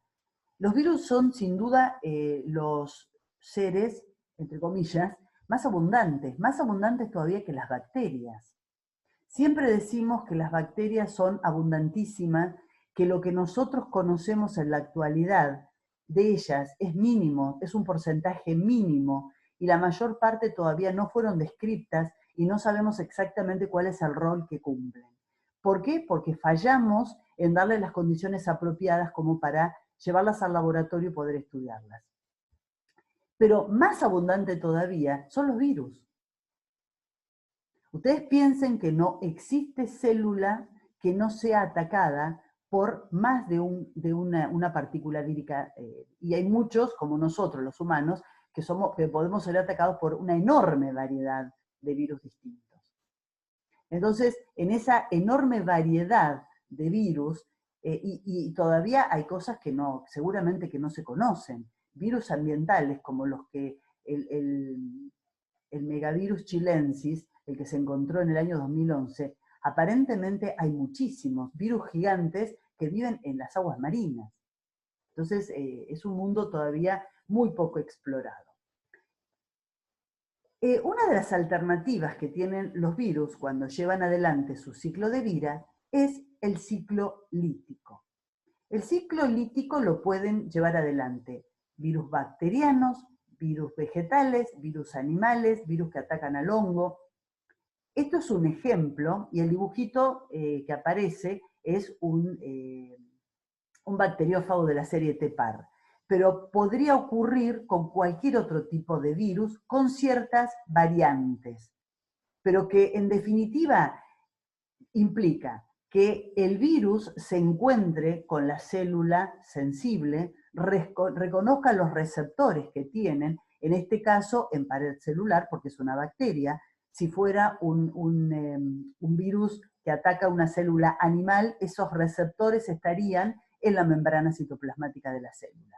Los virus son sin duda los seres, entre comillas, más abundantes todavía que las bacterias. Siempre decimos que las bacterias son abundantísimas, que lo que nosotros conocemos en la actualidad de ellas es mínimo, es un porcentaje mínimo, y la mayor parte todavía no fueron descritas y no sabemos exactamente cuál es el rol que cumplen. ¿Por qué? Porque fallamos en darle las condiciones apropiadas como para llevarlas al laboratorio y poder estudiarlas. Pero más abundante todavía son los virus. Ustedes piensen que no existe célula que no sea atacada por más de una partícula vírica, y hay muchos, como nosotros los humanos, que podemos ser atacados por una enorme variedad de virus distintos. Entonces, en esa enorme variedad de virus, y todavía hay cosas que no, seguramente que no se conocen, virus ambientales como los que el megavirus chilensis, el que se encontró en el año 2011, aparentemente hay muchísimos virus gigantes que viven en las aguas marinas. Entonces, es un mundo todavía muy poco explorado. Una de las alternativas que tienen los virus cuando llevan adelante su ciclo de vida es el ciclo lítico. El ciclo lítico lo pueden llevar adelante virus bacterianos, virus vegetales, virus animales, virus que atacan al hongo. Esto es un ejemplo, y el dibujito que aparece es un bacteriófago de la serie TEPAR, pero podría ocurrir con cualquier otro tipo de virus con ciertas variantes, pero que en definitiva implica que el virus se encuentre con la célula sensible, reconozca los receptores que tienen, en este caso en pared celular, porque es una bacteria. Si fuera un virus que ataca una célula animal, esos receptores estarían en la membrana citoplasmática de la célula.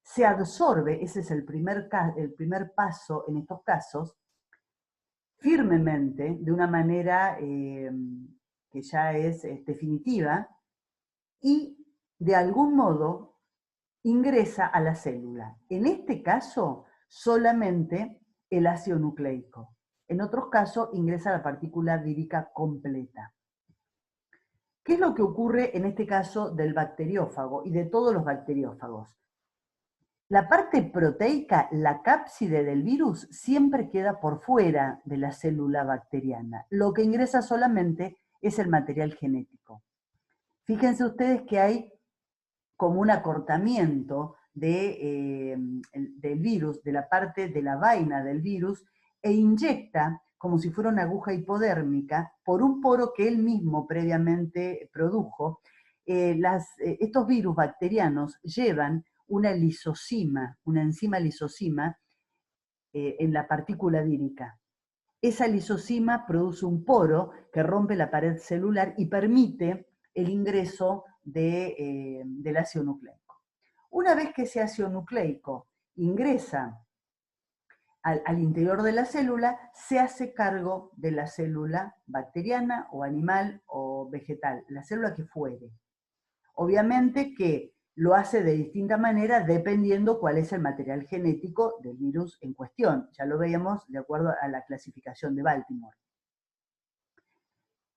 Se absorbe, ese es el primer paso en estos casos, firmemente, de una manera que ya es definitiva, y de algún modo ingresa a la célula. En este caso, solamente el ácido nucleico. En otros casos, ingresa la partícula vírica completa. ¿Qué es lo que ocurre en este caso del bacteriófago y de todos los bacteriófagos? La parte proteica, la cápside del virus, siempre queda por fuera de la célula bacteriana. Lo que ingresa solamente es el material genético. Fíjense ustedes que hay como un acortamiento del virus, de la parte de la vaina del virus, e inyecta, como si fuera una aguja hipodérmica, por un poro que él mismo previamente produjo. Estos virus bacterianos llevan una lisosima, una enzima lisosima en la partícula vírica. Esa lisosima produce un poro que rompe la pared celular y permite el ingreso del ácido nucleico. Una vez que ese ácido nucleico ingresa al interior de la célula, se hace cargo de la célula bacteriana o animal o vegetal, la célula que fuere. Obviamente que lo hace de distinta manera dependiendo cuál es el material genético del virus en cuestión. Ya lo veíamos de acuerdo a la clasificación de Baltimore.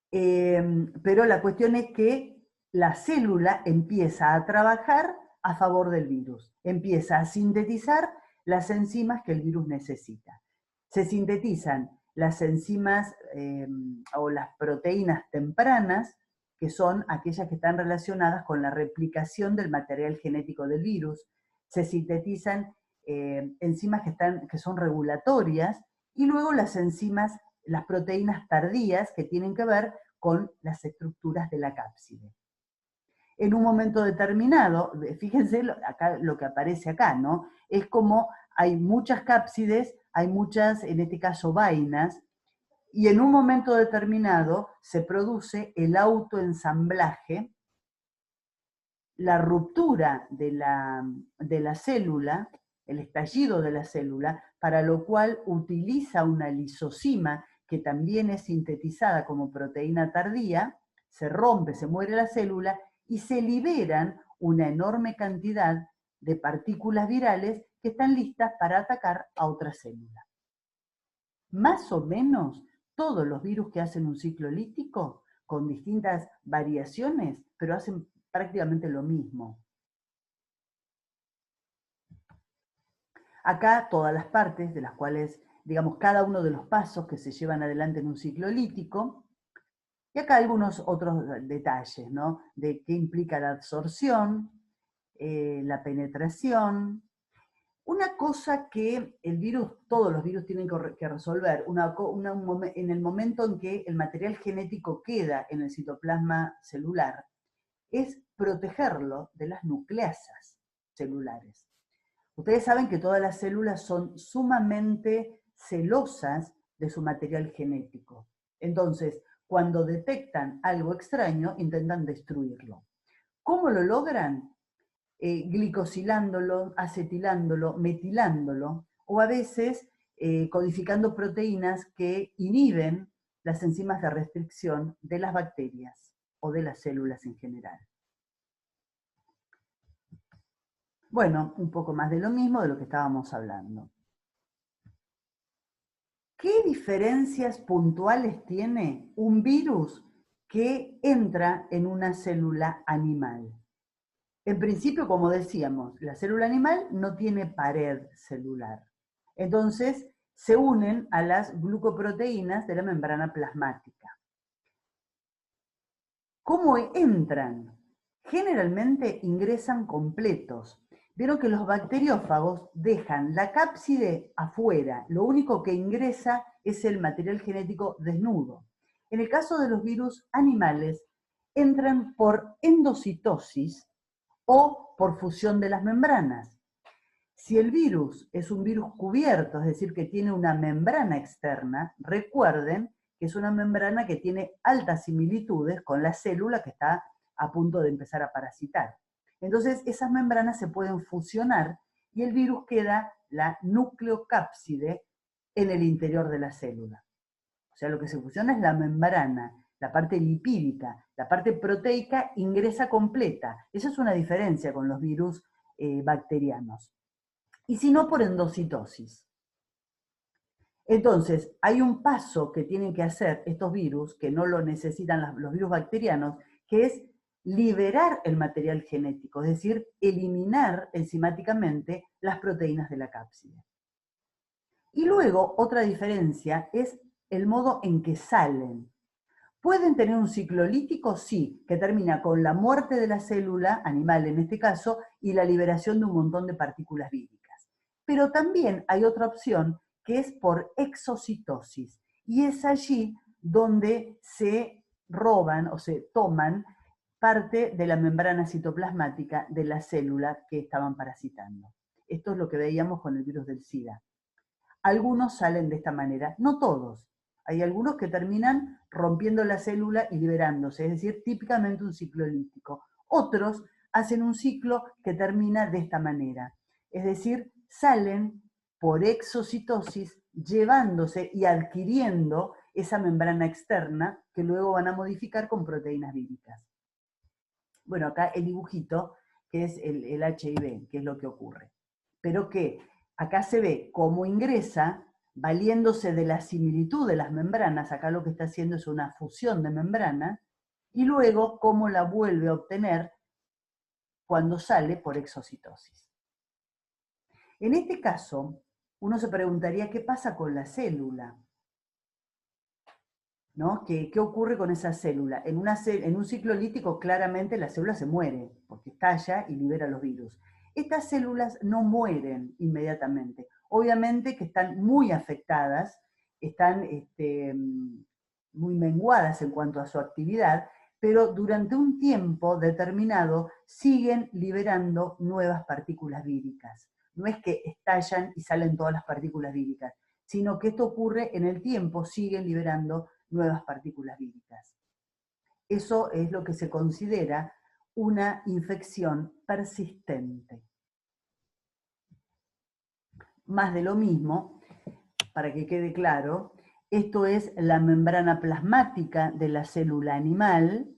Pero la cuestión es que la célula empieza a trabajar a favor del virus, empieza a sintetizar las enzimas que el virus necesita. Se sintetizan las enzimas o las proteínas tempranas, que son aquellas que están relacionadas con la replicación del material genético del virus. Se sintetizan enzimas que son regulatorias, y luego las enzimas, las proteínas tardías, que tienen que ver con las estructuras de la cápside. En un momento determinado, fíjense acá, lo que aparece acá, ¿no? Es como hay muchas cápsides, hay muchas, en este caso, vainas, y en un momento determinado se produce el autoensamblaje, la ruptura de la célula, el estallido de la célula, para lo cual utiliza una lisosima que también es sintetizada como proteína tardía, se rompe, se muere la célula y se liberan una enorme cantidad de partículas virales que están listas para atacar a otra célula. Más o menos todos los virus que hacen un ciclo lítico, con distintas variaciones, pero hacen prácticamente lo mismo. Acá todas las partes de las cuales, digamos, cada uno de los pasos que se llevan adelante en un ciclo lítico, y acá algunos otros detalles, ¿no? De qué implica la absorción, la penetración. Una cosa que el virus, todos los virus tienen que resolver, en el momento en que el material genético queda en el citoplasma celular, es protegerlo de las nucleasas celulares. Ustedes saben que todas las células son sumamente celosas de su material genético. Entonces, cuando detectan algo extraño, intentan destruirlo. ¿Cómo lo logran? Glicosilándolo, acetilándolo, metilándolo, o a veces codificando proteínas que inhiben las enzimas de restricción de las bacterias o de las células en general. Bueno, un poco más de lo mismo de lo que estábamos hablando. ¿Qué diferencias puntuales tiene un virus que entra en una célula animal? En principio, como decíamos, la célula animal no tiene pared celular. Entonces, se unen a las glucoproteínas de la membrana plasmática. ¿Cómo entran? Generalmente ingresan completos. Vieron que los bacteriófagos dejan la cápside afuera, lo único que ingresa es el material genético desnudo. En el caso de los virus animales, entran por endocitosis o por fusión de las membranas. Si el virus es un virus cubierto, es decir, que tiene una membrana externa, recuerden que es una membrana que tiene altas similitudes con la célula que está a punto de empezar a parasitar. Entonces, esas membranas se pueden fusionar y el virus queda la nucleocápside en el interior de la célula. O sea, lo que se fusiona es la membrana, la parte lipídica, la parte proteica ingresa completa. Esa es una diferencia con los virus bacterianos. Y si no, por endocitosis. Entonces, hay un paso que tienen que hacer estos virus, que no lo necesitan los virus bacterianos, que es liberar el material genético, es decir, eliminar enzimáticamente las proteínas de la cápside. Y luego, otra diferencia es el modo en que salen. ¿Pueden tener un ciclo lítico? Sí, que termina con la muerte de la célula, animal en este caso, y la liberación de un montón de partículas víricas. Pero también hay otra opción que es por exocitosis, y es allí donde se roban o se toman parte de la membrana citoplasmática de la célula que estaban parasitando. Esto es lo que veíamos con el virus del SIDA. Algunos salen de esta manera, no todos. Hay algunos que terminan rompiendo la célula y liberándose, es decir, típicamente un ciclo lítico. Otros hacen un ciclo que termina de esta manera, es decir, salen por exocitosis llevándose y adquiriendo esa membrana externa que luego van a modificar con proteínas víricas. Bueno, acá el dibujito, que es el HIV, que es lo que ocurre. Pero que acá se ve cómo ingresa valiéndose de la similitud de las membranas, acá lo que está haciendo es una fusión de membrana, y luego cómo la vuelve a obtener cuando sale por exocitosis. En este caso, uno se preguntaría qué pasa con la célula, ¿no? ¿Qué ocurre con esa célula? En un ciclo lítico claramente la célula se muere, porque estalla y libera los virus. Estas células no mueren inmediatamente. Obviamente que están muy afectadas, están muy menguadas en cuanto a su actividad, pero durante un tiempo determinado siguen liberando nuevas partículas víricas. No es que estallan y salen todas las partículas víricas, sino que esto ocurre en el tiempo, siguen liberando nuevas partículas víricas. Eso es lo que se considera una infección persistente. Más de lo mismo, para que quede claro, esto es la membrana plasmática de la célula animal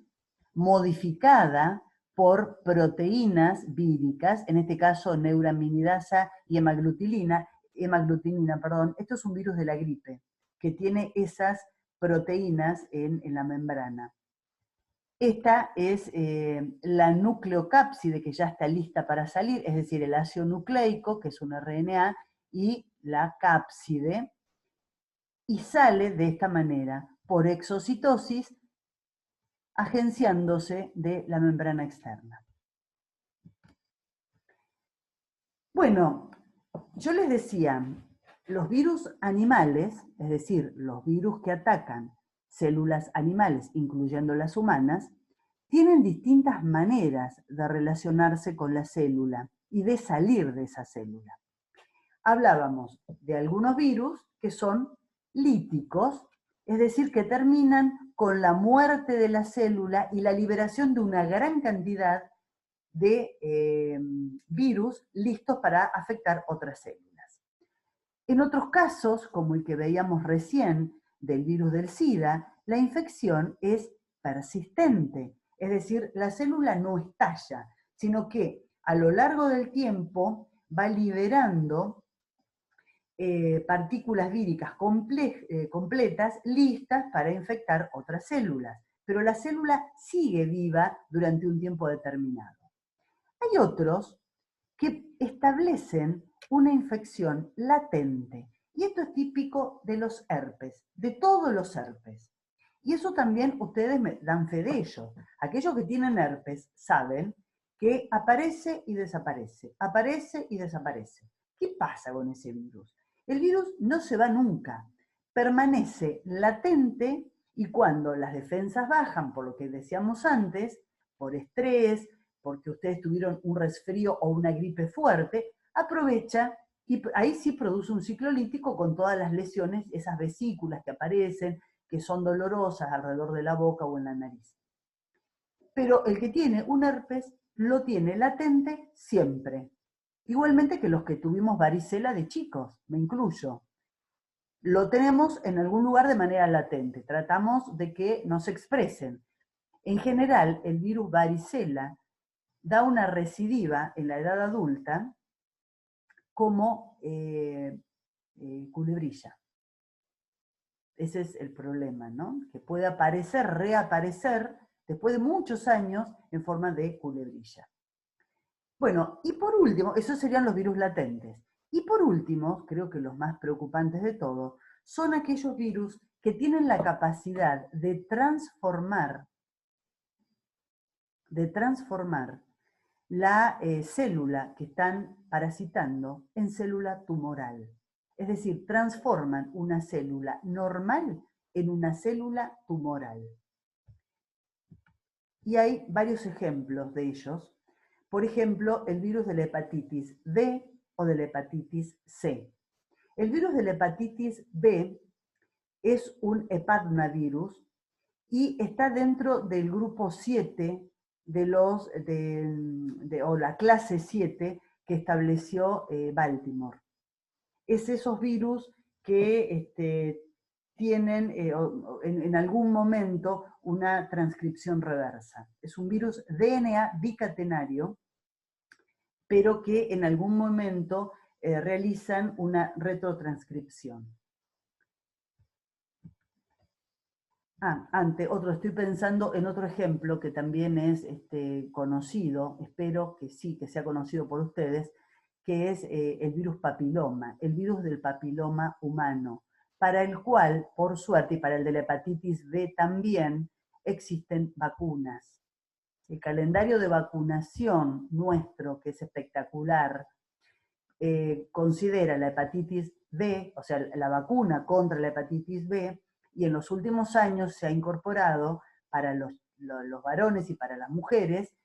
modificada por proteínas víricas, en este caso neuraminidasa y hemaglutinina. Esto es un virus de la gripe, que tiene esas proteínas en la membrana. Esta es la nucleocápside que ya está lista para salir, es decir, el ácido nucleico, que es un RNA, y la cápside, y sale de esta manera, por exocitosis, agenciándose de la membrana externa. Bueno, yo les decía, los virus animales, es decir, los virus que atacan células animales, incluyendo las humanas, tienen distintas maneras de relacionarse con la célula y de salir de esa célula. Hablábamos de algunos virus que son líticos, es decir, que terminan con la muerte de la célula y la liberación de una gran cantidad de virus listos para afectar otras células. En otros casos, como el que veíamos recién del virus del SIDA, la infección es persistente, es decir, la célula no estalla, sino que a lo largo del tiempo va liberando partículas víricas completas listas para infectar otras células, pero la célula sigue viva durante un tiempo determinado. Hay otros que establecen una infección latente, y esto es típico de los herpes, de todos los herpes. Y eso también ustedes me dan fe de ello. Aquellos que tienen herpes saben que aparece y desaparece, aparece y desaparece. ¿Qué pasa con ese virus? El virus no se va nunca, permanece latente y cuando las defensas bajan, por lo que decíamos antes, por estrés, porque ustedes tuvieron un resfrío o una gripe fuerte, aprovecha y ahí sí produce un ciclo lítico con todas las lesiones, esas vesículas que aparecen, que son dolorosas alrededor de la boca o en la nariz. Pero el que tiene un herpes lo tiene latente siempre. Igualmente que los que tuvimos varicela de chicos, me incluyo. Lo tenemos en algún lugar de manera latente. Tratamos de que no se expresen. En general, el virus varicela da una recidiva en la edad adulta como culebrilla. Ese es el problema, ¿no? Que puede aparecer, reaparecer, después de muchos años, en forma de culebrilla. Bueno, y por último, esos serían los virus latentes. Y por último, creo que los más preocupantes de todos, son aquellos virus que tienen la capacidad de transformar la célula que están parasitando en célula tumoral. Es decir, transforman una célula normal en una célula tumoral. Y hay varios ejemplos de ellos. Por ejemplo, el virus de la hepatitis B o de la hepatitis C. El virus de la hepatitis B es un hepatnavirus y está dentro del grupo 7 o la clase 7 que estableció Baltimore. Es esos virus que tienen en algún momento una transcripción reversa. Es un virus DNA bicatenario, pero que en algún momento realizan una retrotranscripción. Estoy pensando en otro ejemplo que también es conocido, espero que sí, que sea conocido por ustedes, que es el virus papiloma, el virus del papiloma humano, para el cual, por suerte, y para el de la hepatitis B también, existen vacunas. El calendario de vacunación nuestro, que es espectacular, considera la hepatitis B, o sea, la vacuna contra la hepatitis B, y en los últimos años se ha incorporado para los varones y para las mujeres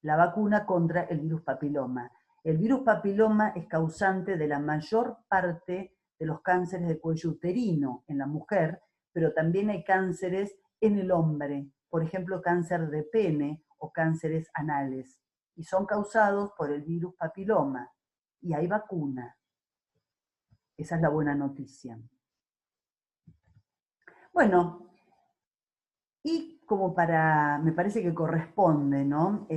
la vacuna contra el virus papiloma. El virus papiloma es causante de la mayor parte de los cánceres de cuello uterino en la mujer, pero también hay cánceres en el hombre, por ejemplo, cáncer de pene o cánceres anales, y son causados por el virus papiloma, y hay vacuna. Esa es la buena noticia. Bueno, y como me parece que corresponde, ¿no?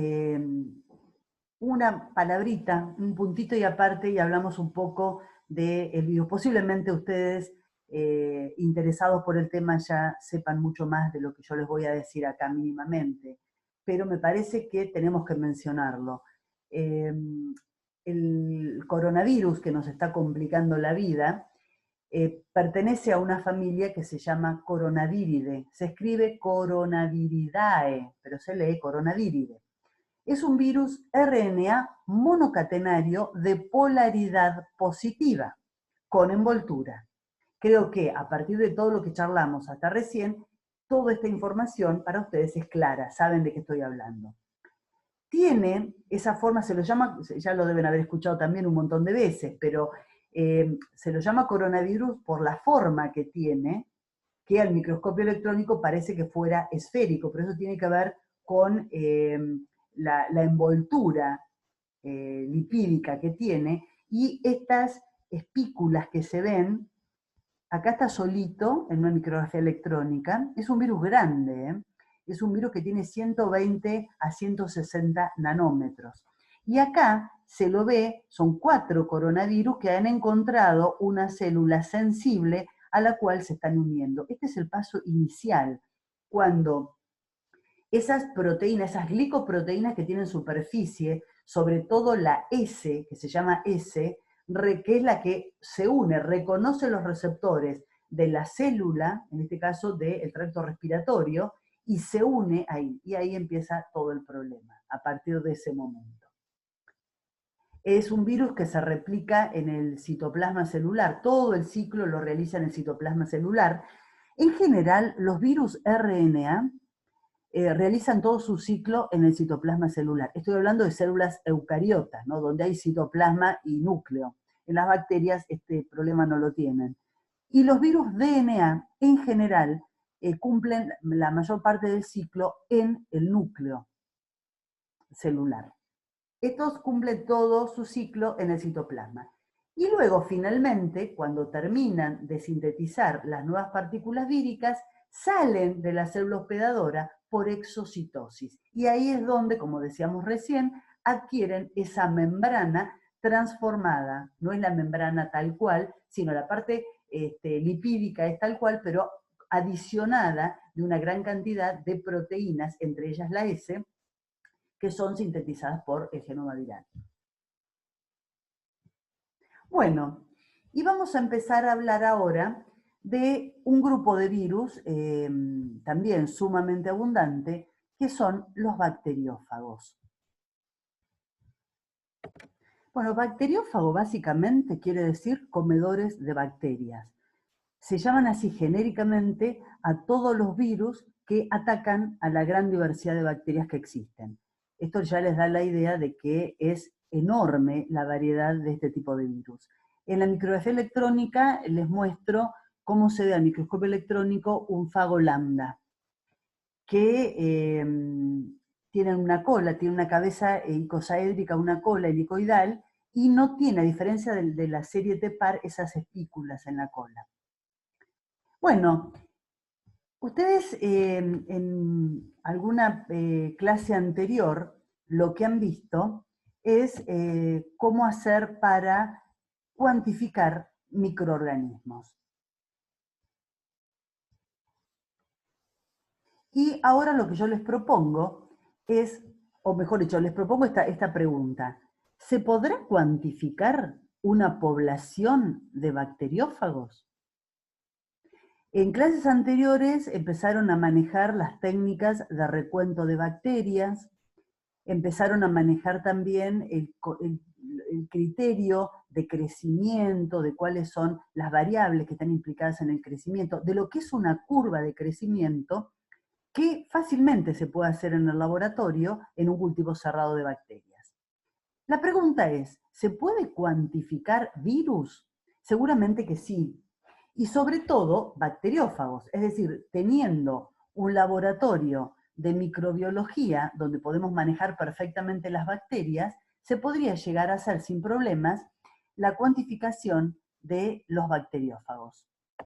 Una palabrita, un puntito y aparte, y hablamos un poco del virus. Posiblemente ustedes interesados por el tema ya sepan mucho más de lo que yo les voy a decir acá mínimamente, pero me parece que tenemos que mencionarlo. El coronavirus que nos está complicando la vida pertenece a una familia que se llama Coronaviridae. Se escribe Coronaviridae, pero se lee Coronaviridae. Es un virus RNA monocatenario de polaridad positiva, con envoltura. Creo que a partir de todo lo que charlamos hasta recién, toda esta información para ustedes es clara, saben de qué estoy hablando. Tiene esa forma, se lo llama, ya lo deben haber escuchado también un montón de veces, pero se lo llama coronavirus por la forma que tiene, que al microscopio electrónico parece que fuera esférico, pero eso tiene que ver con la envoltura lipídica que tiene, y estas espículas que se ven, acá está solito en una micrografía electrónica, es un virus grande, es un virus que tiene 120 a 160 nanómetros. Y acá se lo ve, son 4 coronavirus que han encontrado una célula sensible a la cual se están uniendo. Este es el paso inicial, cuando esas proteínas, esas glicoproteínas que tienen superficie, sobre todo la S, que se llama S, que es la que se une, reconoce los receptores de la célula, en este caso del tracto respiratorio, y se une ahí. Y ahí empieza todo el problema, a partir de ese momento. Es un virus que se replica en el citoplasma celular. Todo el ciclo lo realiza en el citoplasma celular. En general, los virus RNA realizan todo su ciclo en el citoplasma celular. Estoy hablando de células eucariotas, ¿no? Donde hay citoplasma y núcleo. En las bacterias este problema no lo tienen. Y los virus DNA, en general, cumplen la mayor parte del ciclo en el núcleo celular. Estos cumplen todo su ciclo en el citoplasma. Y luego, finalmente, cuando terminan de sintetizar las nuevas partículas víricas, salen de la célula hospedadora por exocitosis. Y ahí es donde, como decíamos recién, adquieren esa membrana transformada. No es la membrana tal cual, sino la parte lipídica es tal cual, pero adicionada de una gran cantidad de proteínas, entre ellas la S, que son sintetizadas por el genoma viral. Bueno, y vamos a empezar a hablar ahora de un grupo de virus también sumamente abundante, que son los bacteriófagos. Bueno, bacteriófago básicamente quiere decir comedores de bacterias. Se llaman así genéricamente a todos los virus que atacan a la gran diversidad de bacterias que existen. Esto ya les da la idea de que es enorme la variedad de este tipo de virus. En la micrografía electrónica les muestro cómo se ve al microscopio electrónico un fago lambda, que tienen una cola, tiene una cabeza icosaédrica, una cola helicoidal, y no tiene, a diferencia de la serie T-par, esas espículas en la cola. Bueno, ustedes en alguna clase anterior lo que han visto es cómo hacer para cuantificar microorganismos. Y ahora lo que yo les propongo es, o mejor dicho, les propongo esta pregunta. ¿Se podrá cuantificar una población de bacteriófagos? En clases anteriores empezaron a manejar las técnicas de recuento de bacterias, empezaron a manejar también el criterio de crecimiento, de cuáles son las variables que están implicadas en el crecimiento, de lo que es una curva de crecimiento que fácilmente se puede hacer en el laboratorio en un cultivo cerrado de bacterias. La pregunta es, ¿se puede cuantificar virus? Seguramente que sí. Y sobre todo bacteriófagos, es decir, teniendo un laboratorio de microbiología donde podemos manejar perfectamente las bacterias, se podría llegar a hacer sin problemas la cuantificación de los bacteriófagos.